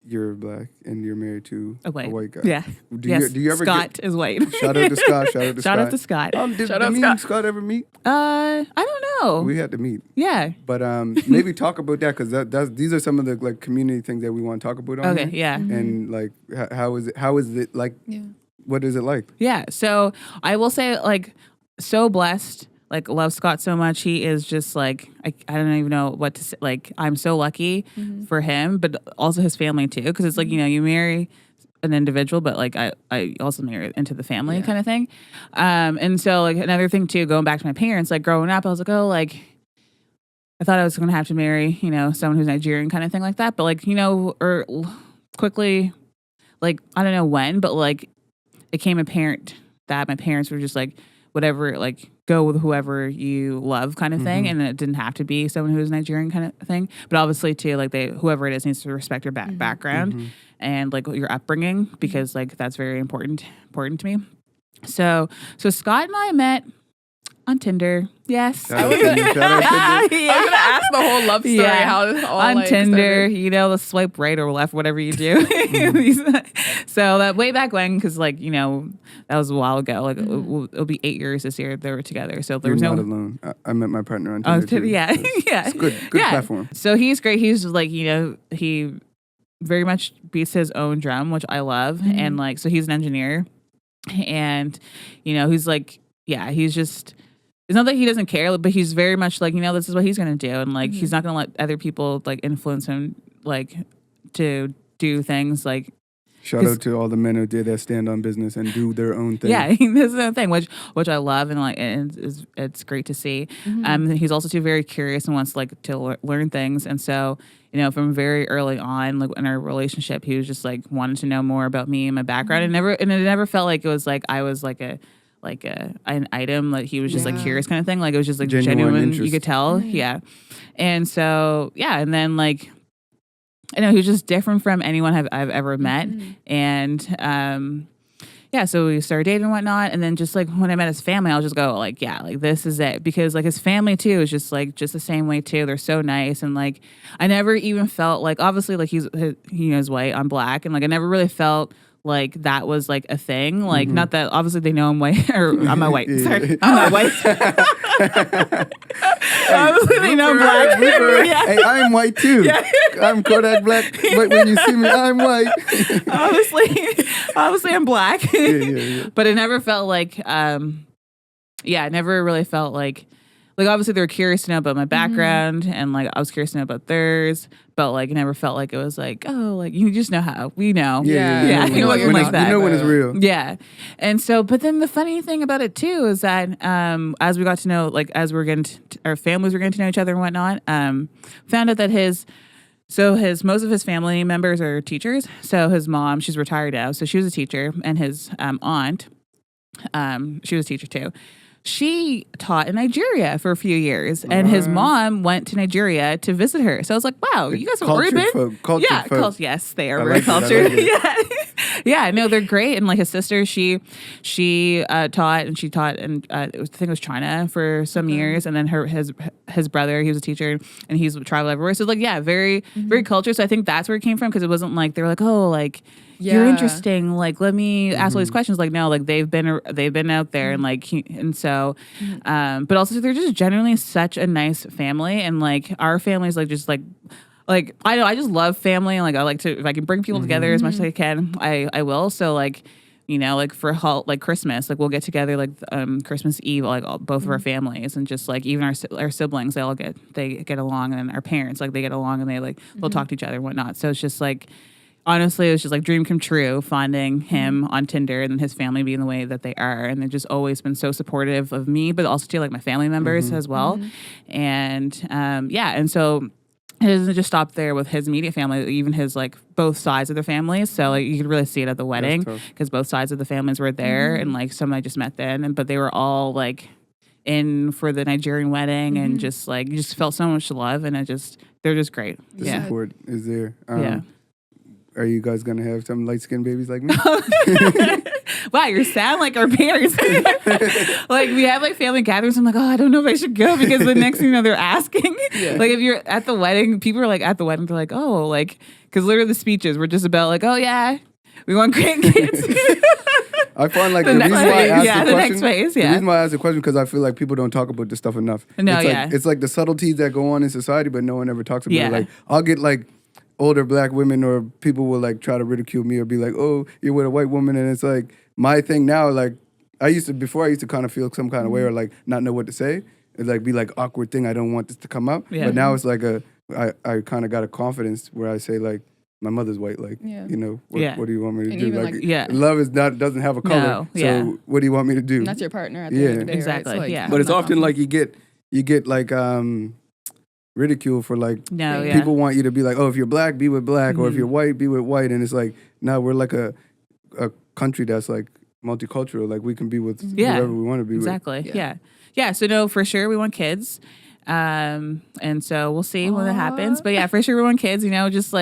you're black and you're married to a white guy. Yeah. Do you ever Scott is white. Shout out to Scott. Shout out to Scott. Did me and Scott ever meet? I don't know. We had to meet. Yeah. But maybe talk about that because these are some of the like community things that we want to talk about on here. Yeah. And like how is it like? Yeah. What is it like? Yeah. So I will say like so blessed. Like love Scott so much. He is just like I don't even know what to say. Like I'm so lucky for him, but also his family too. Because it's like you know you marry an individual, but like I also marry into the family kind of thing. And so like another thing too, going back to my parents, like growing up, I was like like I thought I was going to have to marry someone who's Nigerian kind of thing like that. But like or quickly, like I don't know when, but like it became apparent that my parents were just like whatever like. Go with whoever you love kind of thing. And it didn't have to be someone who's Nigerian kind of thing. But obviously too, like whoever it is needs to respect your background and like your upbringing because like that's very important to me. So Scott and I met on Tinder. Yes. I was going to ask the whole love story. How this all on like, Tinder, started. The swipe right or left, whatever you do. So that way back when, because like, that was a while ago. Like it'll be 8 years this year they were together. So there was not alone. I met my partner on Tinder too. Yeah. Yeah. It's good platform. So he's great. He's like, he very much beats his own drum, which I love. And like, so he's an engineer and, he's like, he's just, it's not that he doesn't care, but he's very much like, this is what he's going to do. And like, he's not going to let other people like influence him, like to do things like. Shout out to all the men who did that stand on business and do their own thing. Yeah, this is the thing, which I love and like, and it's great to see. He's also too very curious and wants like to learn things. And so, from very early on, like in our relationship, he was just like wanted to know more about me and my background. And it never felt like it was like I was like an item, like he was just like curious kind of thing. Like it was just like genuine interest. You could tell. Yeah. And so, and then like, I know he was just different from anyone I've ever met. And, so we started dating and whatnot. And then just like when I met his family, I'll just go like, like this is it. Because like his family too is just the same way too. They're so nice. And like, I never even felt like, obviously like he's white, I'm black. And like, I never really felt like that was like a thing. Like not that obviously they know I'm white or I'm not white. Sorry. I'm not white. Obviously they know I'm black. Hey, I'm white too. I'm Kodak black. But when you see me, I'm white. obviously I'm black. But it never felt like it never really felt like obviously they were curious to know about my background and like I was curious to know about theirs, but like it never felt like it was like, oh, like you just know how we know. Yeah. You know what you're like that. You know when it's real. Yeah. And so, but then the funny thing about it too is that as we got to know, like as we're getting our families were getting to know each other and whatnot, found out that most of his family members are teachers. So his mom, she's retired now, so she was a teacher, and his aunt, she was a teacher too. She taught in Nigeria for a few years, and his mom went to Nigeria to visit her. So I was like, wow, you guys are urban. Cultured folk. Yes, they are very cultured. Yeah, no, they're great. And like his sister, she taught and I think it was China for some years. And then his brother, he was a teacher and he's traveled everywhere. So like, yeah, very, very cultured. So I think that's where it came from, because it wasn't like they were like, oh, like, you're interesting. Like, let me ask all these questions. Like, no, like they've been out there and like, and so, but also they're just generally such a nice family. And like our family's like, just like I know I just love family. And like, I like to, if I can bring people together as much as I can, I will. So like, you know, like for like Christmas, like we'll get together like Christmas Eve, like both of our families, and just like even our siblings, they get along, and then our parents, like they get along, and they'll talk to each other and whatnot. So it's just like, honestly, it was just like dream come true finding him on Tinder, and then his family being the way that they are. And they've just always been so supportive of me, but also to like my family members as well. And and so it doesn't just stop there with his immediate family, even his like both sides of the families. So like you could really see it at the wedding, because both sides of the families were there, and like some I just met then, but they were all like in for the Nigerian wedding, and just like you just felt so much love, and they're just great. The support is there. Yeah. Are you guys gonna have some light skinned babies like me? Wow, you sound like our parents. Like we have like family gatherings. I'm like, oh, I don't know if I should go, because the next thing you know, they're asking. Like if you're at the wedding, people are like at the wedding, they're like, oh, like, because literally the speeches were just about like, oh yeah, we want grandkids. I find like the reason why I ask the question, next phase, the reason why I ask the question, because I feel like people don't talk about this stuff enough. No, it's like the subtleties that go on in society, but no one ever talks about it. Like I'll get like older black women, or people will like try to ridicule me or be like, oh, you're with a white woman. And it's like my thing now, like before I used to kind of feel some kind of way, or like not know what to say. It'd like be like awkward thing. I don't want this to come up. But now it's like I kind of got a confidence where I say like, my mother's white, like, you know, what do you want me to do? Like, love doesn't have a color. So what do you want me to do? And that's your partner at the end of the day. Exactly. Right? So, like, but it's often like you get like ridicule for like people want you to be like, oh, if you're black, be with black, or if you're white, be with white. And it's like, no, we're like a country that's like multicultural. Like we can be with whoever we want to be with. Exactly. Yeah. So no, for sure we want kids. And so we'll see when that happens. But yeah, for sure we want kids, you know, just,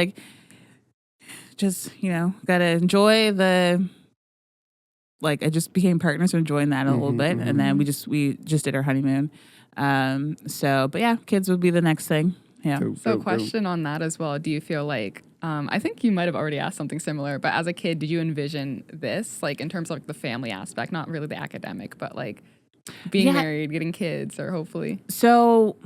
you know, gotta enjoy the, like, I just became partners, so enjoying that a little bit. And then we just did our honeymoon. But yeah, kids would be the next thing. Yeah. So question on that as well. Do you feel like, I think you might have already asked something similar, but as a kid, did you envision this, like in terms of like the family aspect, not really the academic, but like being married, getting kids, or hopefully? So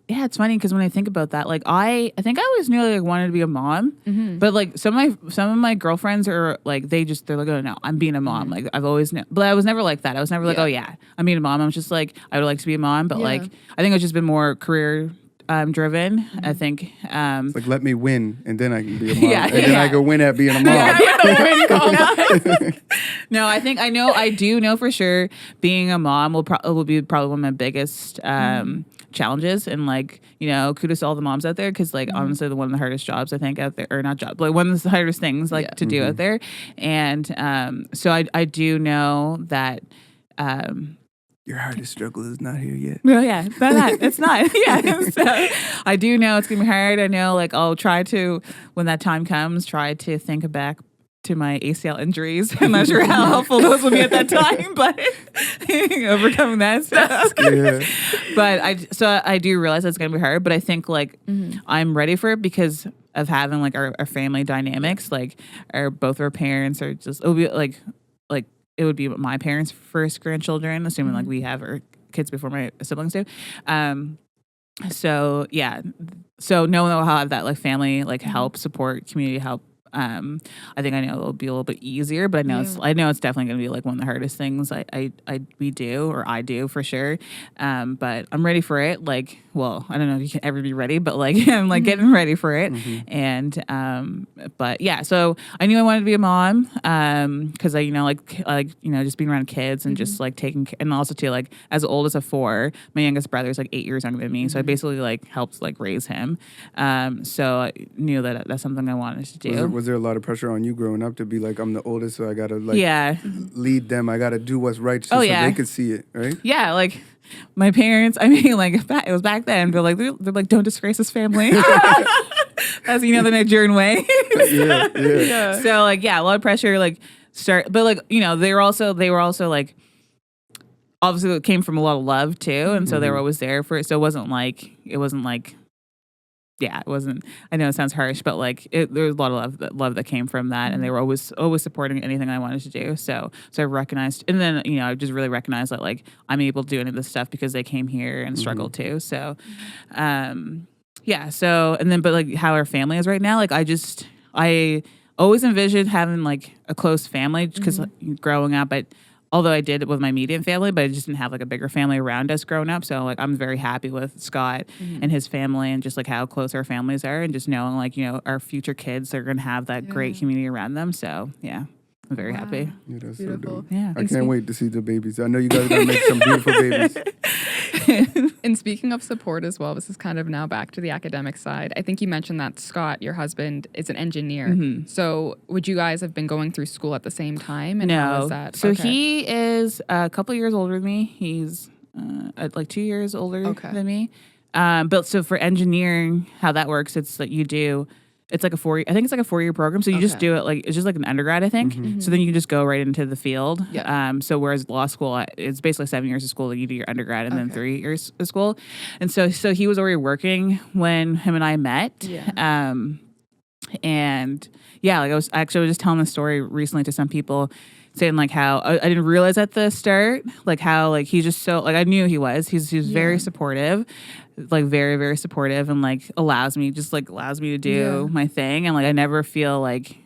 yeah, it's funny because when I think about that, like I think I always knew like wanted to be a mom, but like some of my girlfriends are like they're like, oh no, I'm being a mom. Like I've always known, but I was never like that. I was never like, oh yeah, I'm being a mom. I was just like, I would like to be a mom, but like I think I've just been more career driven. I think it's like, let me win and then I can be a mom. And then I go win at being a mom. No, I do know for sure being a mom will be probably one of my biggest challenges. And like, you know, kudos to all the moms out there, because like honestly one of the hardest jobs I think out there, or not job, like one of the hardest things like to do out there. And so I do know that your hardest struggle is not here yet. Well, yeah, it's not. Yeah, so I do know it's gonna be hard. I know, like I'll try to, when that time comes, try to think back to my ACL injuries. I'm not sure how helpful those will be at that time, but overcoming that stuff. But I do realize it's gonna be hard. But I think like I'm ready for it because of having like our family dynamics. Like both of our parents are just, it'll be like it would be my parents' first grandchildren, assuming like we have our kids before my siblings do. So yeah, so knowing I'll have that like family like help, support, community help. I think I know it'll be a little bit easier, but I know it's definitely going to be like one of the hardest things we do, or I do for sure. But I'm ready for it. Like, well, I don't know if you can ever be ready, but like I'm like getting ready for it. And but yeah, so I knew I wanted to be a mom because I just being around kids and just like taking, and also too like as old as a 4, my youngest brother is like 8 years younger than me, so I basically like helped like raise him. So I knew that that's something I wanted to do. Was there a lot of pressure on you growing up to be like, I'm the oldest, so I gotta like lead them. I gotta do what's right so they can see it, right? Yeah, like my parents. I mean, like it was back then, but like they're like, don't disgrace this family. That's, you know, the Nigerian way. Yeah. So like, yeah, a lot of pressure, like but like, you know, they were also like, obviously it came from a lot of love too. And so they were always there for it. So it wasn't like, yeah, it wasn't, I know it sounds harsh, but like there was a lot of love that came from that. And they were always supporting anything I wanted to do. So I recognized, and then, you know, I just really recognized that like I'm able to do any of this stuff because they came here and struggled too. So, yeah. So, and then, but like how our family is right now, like I always envisioned having like a close family because growing up, although I did it with my immediate family, but I just didn't have like a bigger family around us growing up. So like I'm very happy with Scott and his family and just like how close our families are and just knowing like, you know, our future kids are going to have that great community around them. So yeah, I'm very happy. Yeah, that's Beautiful. so dope. Yeah. I can't wait to see the babies. I know you guys are going to make some beautiful babies. And speaking of support as well, this is kind of now back to the academic side. I think you mentioned that Scott, your husband, is an engineer. So would you guys have been going through school at the same time? And how was that? So he is a couple years older than me. He's like 2 years older than me. But so for engineering, how that works, it's like it's like I think it's like a 4-year program. So you just do it like, it's just like an undergrad, I think. So then you can just go right into the field. So whereas law school, it's basically 7 years of school. You do your undergrad and then 3 years of school. And so he was already working when him and I met. And yeah, like I was just telling the story recently to some people, saying like how I didn't realize at the start, like how like he's just so, like I knew he was very supportive, like very, very supportive, and like allows me to do my thing. And like I never feel like,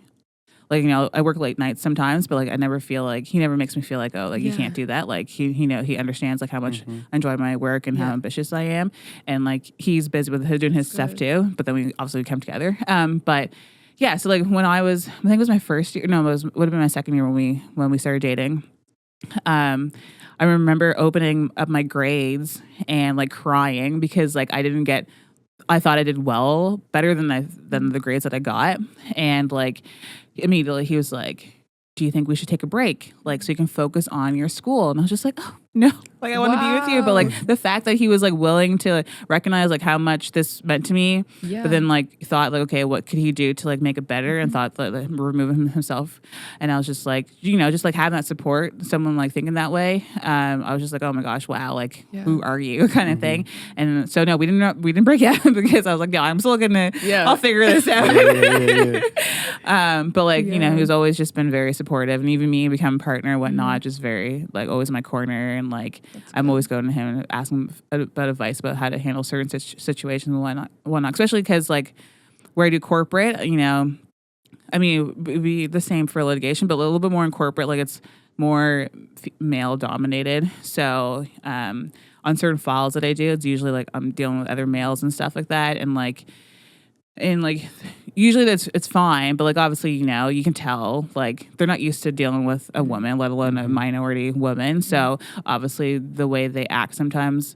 you know, I work late nights sometimes, but like I never feel like, he never makes me feel like, oh, like you can't do that. Like he understands like how much I enjoy my work and how ambitious I am. And like he's busy with doing his stuff too, but then we obviously come together. But yeah, so like when I think it was my first year, no, would have been my second year when we started dating. I remember opening up my grades and like crying because like I thought I did better than the grades that I got. And like immediately he was like, do you think we should take a break? Like, so you can focus on your school. And I was just like, oh, no, like I want to be with you. But like the fact that he was like willing to recognize like how much this meant to me, but then like thought like, okay, what could he do to like make it better? And thought like removing himself. And I was just like, you know, just like having that support, someone like thinking that way. I was just like, oh my gosh, wow, like who are you kind of thing. And so no, we didn't break up because I was like, yeah, I'm still gonna, I'll figure this out. But like, you know, he was always just been very supportive, and even me becoming a partner and whatnot, just very like always in my corner. And like I'm always going to him and asking him about advice about how to handle certain situations and whatnot. Especially because like where I do corporate, you know, I mean, it would be the same for litigation, but a little bit more in corporate. Like it's more male dominated. So on certain files that I do, it's usually like I'm dealing with other males and stuff like that. And like usually it's fine, but like obviously, you know, you can tell like they're not used to dealing with a woman, let alone a minority woman. So obviously the way they act sometimes,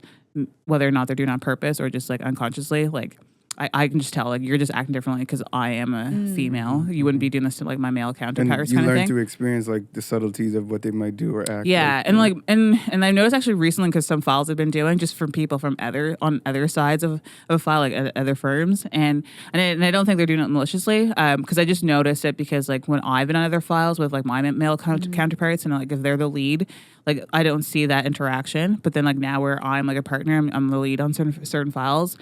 whether or not they're doing it on purpose or just like unconsciously, like I can just tell like you're just acting differently because I am a female. You wouldn't be doing this to like my male counterparts kind of thing. You learn through experience like the subtleties of what they might do or act. Yeah, and like and I've noticed actually recently because some files I've been doing just from people from on other sides of a file, like other firms, and I don't think they're doing it maliciously because I just noticed it because like when I've been on other files with like my male counterparts and like if they're the lead, like I don't see that interaction. But then like now where I'm like a partner, I'm the lead on certain files.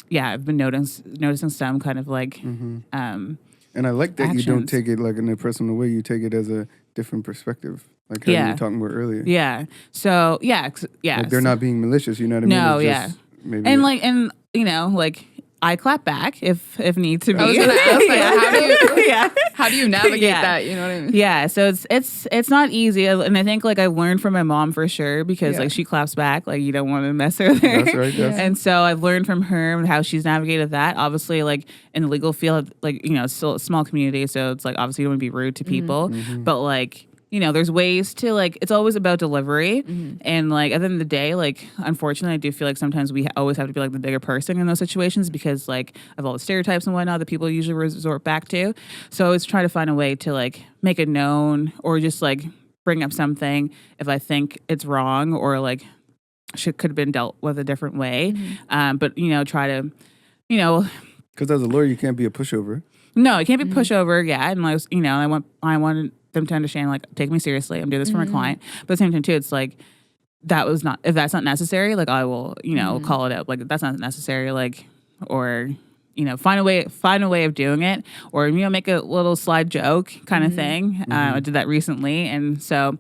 Yeah, I've been noticing some kind of like and I like that actions. You don't take it like in a personal way. You take it as a different perspective, like how you were talking about earlier. Yeah. So yeah. Like they're not being malicious. You know what I mean? No. Just maybe and you know like I clap back if need to be. I was gonna ask, how do you navigate that? You know what I mean? Yeah. So it's not easy, and I think like I learned from my mom for sure because like she claps back, like you don't want to mess her there. That's right. And so I've learned from her how she's navigated that. Obviously, like in the legal field, like you know, it's still a small community, so it's like obviously you don't want to be rude to people, but like. You know, there's ways to like, it's always about delivery. And like at the end of the day, like, unfortunately, I do feel like sometimes we always have to be like the bigger person in those situations because like of all the stereotypes and whatnot that people usually resort back to. So I always try to find a way to like make it known or just like bring up something if I think it's wrong or like could have been dealt with a different way. But, you know, try to, you know, Because as a lawyer, you can't be a pushover. No, it can't be pushover. Yeah, and like, you know, I wanted them to understand, like, take me seriously. I'm doing this for my client. But at the same time too, it's like, if that's not necessary, like, I will, you know, call it out. Like, that's not necessary. Like, or, you know, find a way of doing it, or, you know, make a little slide joke kind of thing. I did that recently, and so.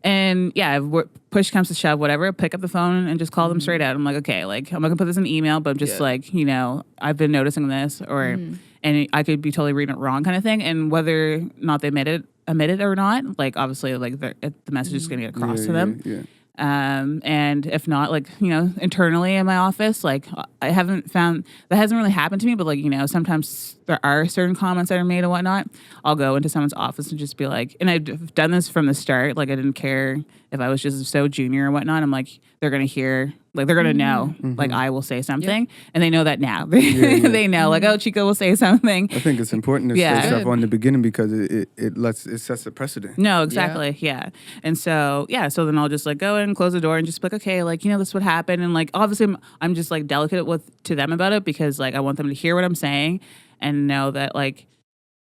And yeah, if push comes to shove, whatever, pick up the phone and just call them straight out. I'm like, okay, like, I'm not gonna put this in email, but I'm just like, you know, I've been noticing this, or and I could be totally reading it wrong, kind of thing. And whether or not they admit it or not, like, obviously, like, the message is gonna get across to them. And if not, like, you know, internally in my office, like, I haven't found that hasn't really happened to me, but, like, you know, sometimes there are certain comments that are made and whatnot. I'll go into someone's office and just be like, and I've done this from the start. Like, I didn't care if I was just so junior or whatnot. I'm like, they're going to hear, like, they're going to know, like, I will say something. And they know that now. They know, like, oh, Chika will say something. I think it's important to say stuff on the beginning because it sets a precedent. No, exactly. Yeah. And so, so then I'll just, like, go in, close the door, and just be like, okay, like, you know, this would happen. And, like, obviously I'm just, like, delicate to them about it because, like, I want them to hear what I'm saying and know that, like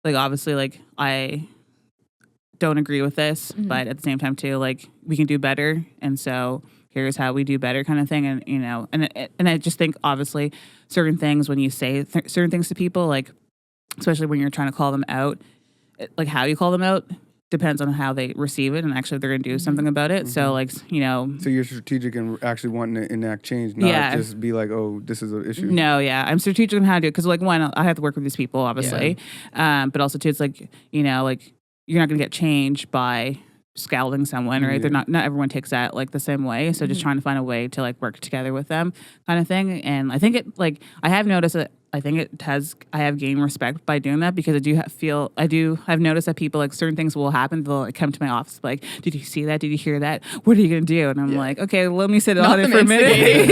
obviously, like, I don't agree with this, but at the same time too, like, we can do better, and so here's how we do better, kind of thing. And, you know, and I just think, obviously, certain things when you say certain things to people, like, especially when you're trying to call them out, like, how you call them out depends on how they receive it and actually if they're going to do something about it. So, like, you know. So you're strategic and actually wanting to enact change, not just be like, oh, this is an issue. No, I'm strategic on how to do it because, like, one, I have to work with these people, obviously. But also, too, it's like, you know, like, you're not going to get change by scalding someone, right? They're not everyone takes that, like, the same way. So just trying to find a way to, like, work together with them, kind of thing. And I think it, like, I have noticed that I have gained respect by doing that because I've noticed that people, like, certain things will happen. They'll, like, come to my office, like, did you see that? Did you hear that? What are you going to do? And I'm like, okay, let me sit on it for a minute.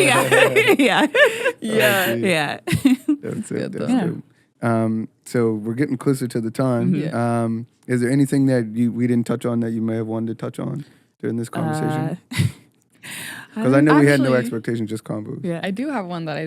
That's it. That's good. So we're getting closer to the time. Is there anything that we didn't touch on that you may have wanted to touch on during this conversation? Because I know we had no expectations, just combos. Yeah, I do have one that I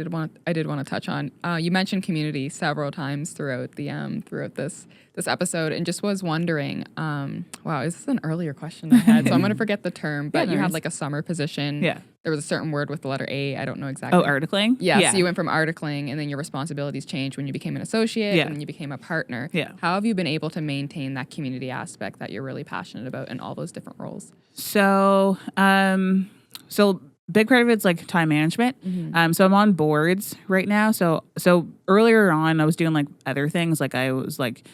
did want to touch on. You mentioned community several times throughout this episode, and just was wondering. Wow, is this an earlier question I had? So I'm gonna forget the term, but you had, like, a summer position. Yeah, there was a certain word with the letter A. I don't know exactly. Oh, articling. Yeah, so you went from articling, and then your responsibilities changed when you became an associate, and then you became a partner. Yeah, how have you been able to maintain that community aspect that you're really passionate about in all those different roles? So, big part of it's, like, time management. So I'm on boards right now. So earlier on, I was doing, like, other things. Like, I was, like,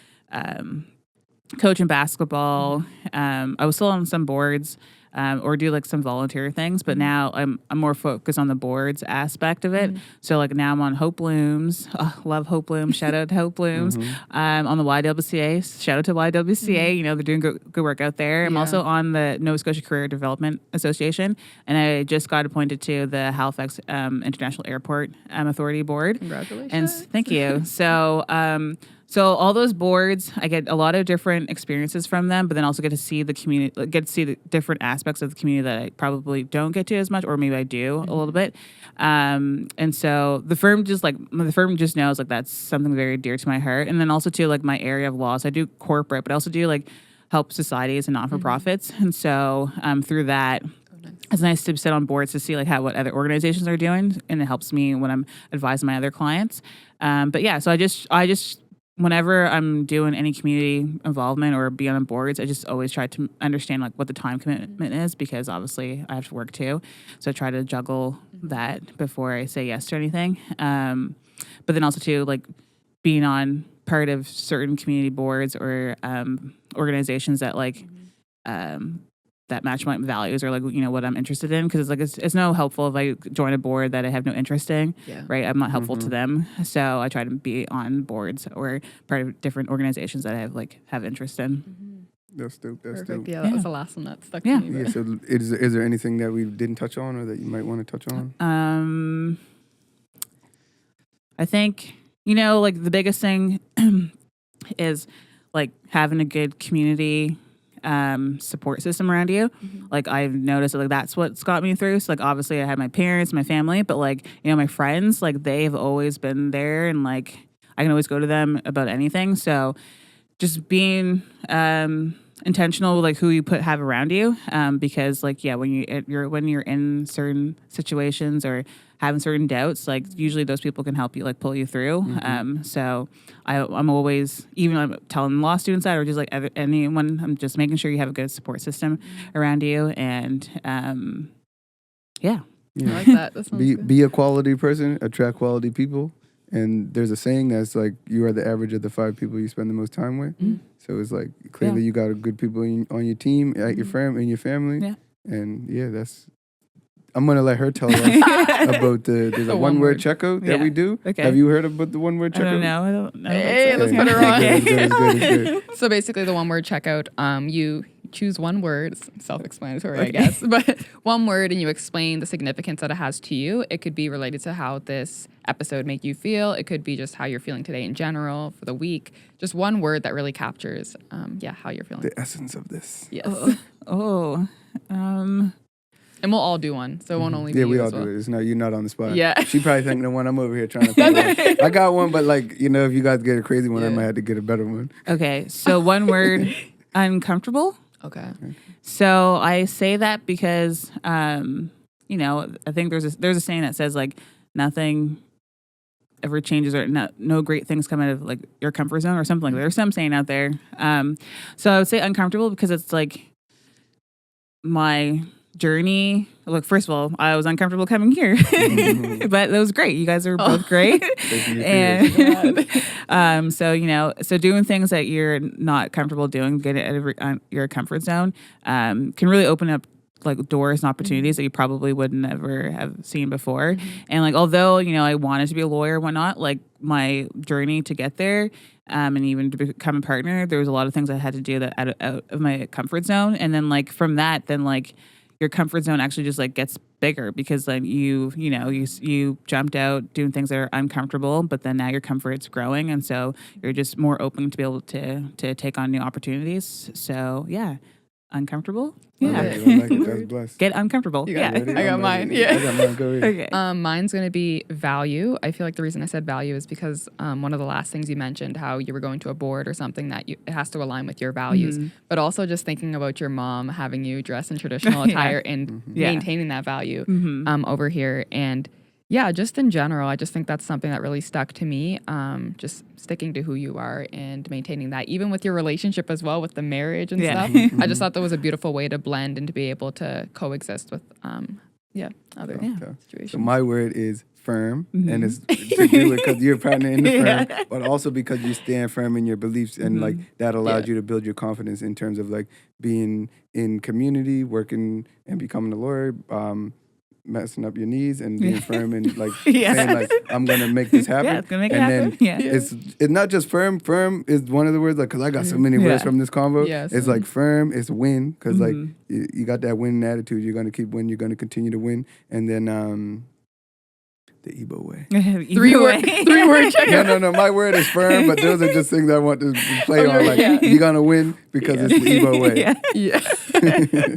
coaching basketball. I was still on some boards, or do, like, some volunteer things. But now I'm more focused on the boards aspect of it. So, like, now I'm on Hope Blooms. Oh, love Hope Blooms. Shout out to Hope Blooms. On the YWCA. Shout out to YWCA. You know, they're doing good work out there. I'm also on the Nova Scotia Career Development Association. And I just got appointed to the Halifax International Airport Authority board. Congratulations. And thank you. So all those boards, I get a lot of different experiences from them, but then also get to see the community, get to see the different aspects of the community that I probably don't get to as much, or maybe I do a little bit. And so the firm just knows, like, that's something very dear to my heart. And then also too, like, my area of law. So I do corporate, but I also do, like, help societies and not-for-profits. And so through that, it's nice to sit on boards to see, like, what other organizations are doing, and it helps me when I'm advising my other clients. But yeah, so I just whenever I'm doing any community involvement or be on boards, I just always try to understand, like, what the time commitment is, because obviously I have to work too. So I try to juggle that before I say yes to anything. But then also too, like, being on part of certain community boards or organizations that, like, that match my values or, like, you know, what I'm interested in. Because it's no helpful if I join a board that I have no interest in, right? I'm not helpful to them. So I try to be on boards or part of different organizations that I have interest in. That's dope. Perfect. Yeah, that was the last one that stuck to me. Yeah, so is there anything that we didn't touch on or that you might want to touch on? I think, you know, like, the biggest thing is, like, having a good community support system around you. Like, I've noticed that, like, that's what's got me through. So, like, obviously I had my parents, my family, but, like, you know, my friends, like, they've always been there, and, like, I can always go to them about anything. So just being intentional with like who you have around you, because like when you're in certain situations or having certain doubts, like usually those people can help you like pull you through. So I'm always, even I'm telling law students that, or just like anyone, I'm just making sure you have a good support system around you. And I like that. That sounds good. Be a quality person, attract quality people. And there's a saying that's like, you are the average of the 5 people you spend the most time with. So it's like, clearly you got good people on your team, at your firm, in your family. Yeah. And I'm going to let her tell us about there's a one-word checkout that we do. Okay. Have you heard about the one-word checkout? I don't know. Hey, let's put her on. It's good. So basically the one-word checkout, you choose one word, self-explanatory, I guess, but one word, and you explain the significance that it has to you. It could be related to how this episode made you feel. It could be just how you're feeling today in general for the week. Just one word that really captures, how you're feeling. The essence of this. Yes. And we'll all do one, so it won't only be you we all as well. do it. It's not, you're not on the spot. Yeah. She probably thinking the one I'm over here trying to think of. I got one, but like, if you guys get a crazy one, I might have to get a better one. Okay, so one word, uncomfortable. Okay. So I say that because, I think there's a saying that says like nothing ever changes or no great things come out of like your comfort zone or something like that. There's some saying out there. So I would say uncomfortable because it's like my journey. Look, first of all, I was uncomfortable coming here, but that was great. You guys are both great. And so doing things that you're not comfortable doing, getting out of your comfort zone, can really open up like doors and opportunities that you probably would never have seen before. And like, although, I wanted to be a lawyer and whatnot, like my journey to get there, and even to become a partner, there was a lot of things I had to do that out of my comfort zone. And then like from that, then like your comfort zone actually just like gets bigger because like you jumped out doing things that are uncomfortable, but then now your comfort's growing. And so you're just more open to be able to take on new opportunities. So uncomfortable. Yeah. I like it. That's blessed. Get uncomfortable. I got mine. I got mine. Go ahead. Okay. Mine's going to be value. I feel like the reason I said value is because one of the last things you mentioned, how you were going to a board or something that it has to align with your values, but also just thinking about your mom having you dress in traditional attire and maintaining that value over here. And just in general, I just think that's something that really stuck to me. Just sticking to who you are and maintaining that, even with your relationship as well, with the marriage and stuff. I just thought that was a beautiful way to blend and to be able to coexist with other situations. So my word is firm, and it's to do it because you're a partner in the firm, but also because you stand firm in your beliefs, and like that allows you to build your confidence in terms of like being in community, working and becoming a lawyer, messing up your knees and being firm and like saying like, I'm gonna make this happen. It's gonna make it happen. Then it's not just firm. Firm is one of the words, like, because I got so many words from this convo. It's like firm, it's win, because like you got that winning attitude. You're gonna keep winning. You're gonna continue to win. And then the Igbo way. Three word check. No. My word is firm, but those are just things I want to play on. Like you're gonna win because it's the Igbo way.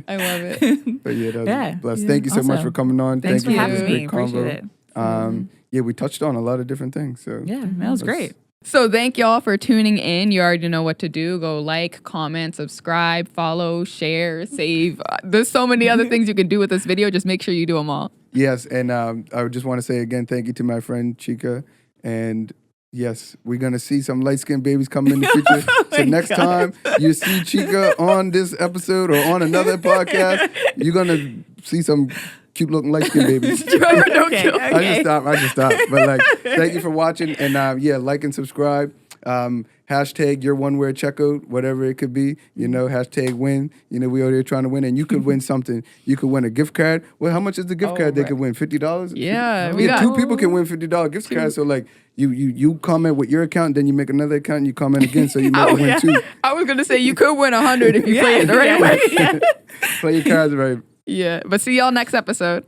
I love it. But that was blessed. Thank you so much for coming on. Thanks Thank for you for having this me. great Appreciate convo. We touched on a lot of different things. So that was great. So thank y'all for tuning in. You already know what to do. Go like, comment, subscribe, follow, share, save. There's so many other things you can do with this video. Just make sure you do them all. Yes, and I just want to say again, thank you to my friend Chika. And yes, we're going to see some light-skinned babies coming in the future. So next time you see Chika on this episode or on another podcast, you're going to see some cute-looking light-skinned babies. I just stopped. But like, thank you for watching. And like and subscribe. Hashtag your one word checkout, whatever it could be, hashtag win. We out here trying to win, and you could win something. You could win a gift card. Well, how much is the gift card they could win? $50? Yeah. Two people can win $50 gift cards. So like you comment with your account, then you make another account and you comment again, so you might win two. I was gonna say you could win 100 if you play it the right way. Play your cards right. Yeah. But see y'all next episode.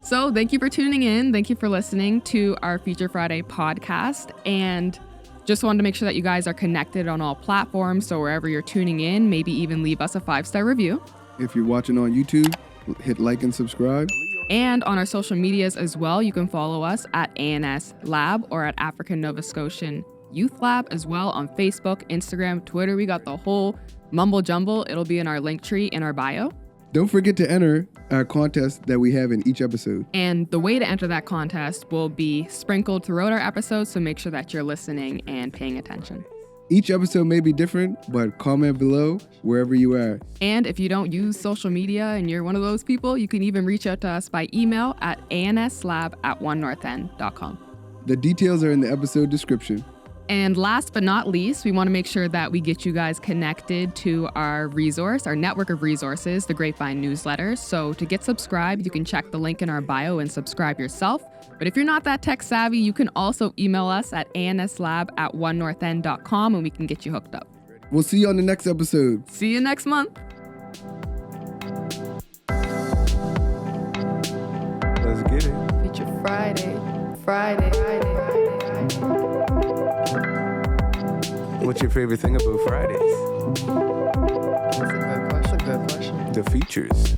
So thank you for tuning in. Thank you for listening to our Feature Friday podcast. And just wanted to make sure that you guys are connected on all platforms. So wherever you're tuning in, maybe even leave us a 5-star review. If you're watching on YouTube, hit like and subscribe. And on our social medias as well, you can follow us at ANS Lab or at African Nova Scotian Youth Lab as well on Facebook, Instagram, Twitter. We got the whole mumble jumble. It'll be in our link tree in our bio. Don't forget to enter our contest that we have in each episode. And the way to enter that contest will be sprinkled throughout our episodes, so make sure that you're listening and paying attention. Each episode may be different, but comment below wherever you are. And if you don't use social media and you're one of those people, you can even reach out to us by email at anslab@onenorthend.com. The details are in the episode description. And last but not least, we want to make sure that we get you guys connected to our resource, our network of resources, the Grapevine newsletters. So to get subscribed, you can check the link in our bio and subscribe yourself. But if you're not that tech savvy, you can also email us at anslab@onenorthend.com and we can get you hooked up. We'll see you on the next episode. See you next month. Let's get it. Feature Friday. What's your favorite thing about Fridays? That's a good question. The features.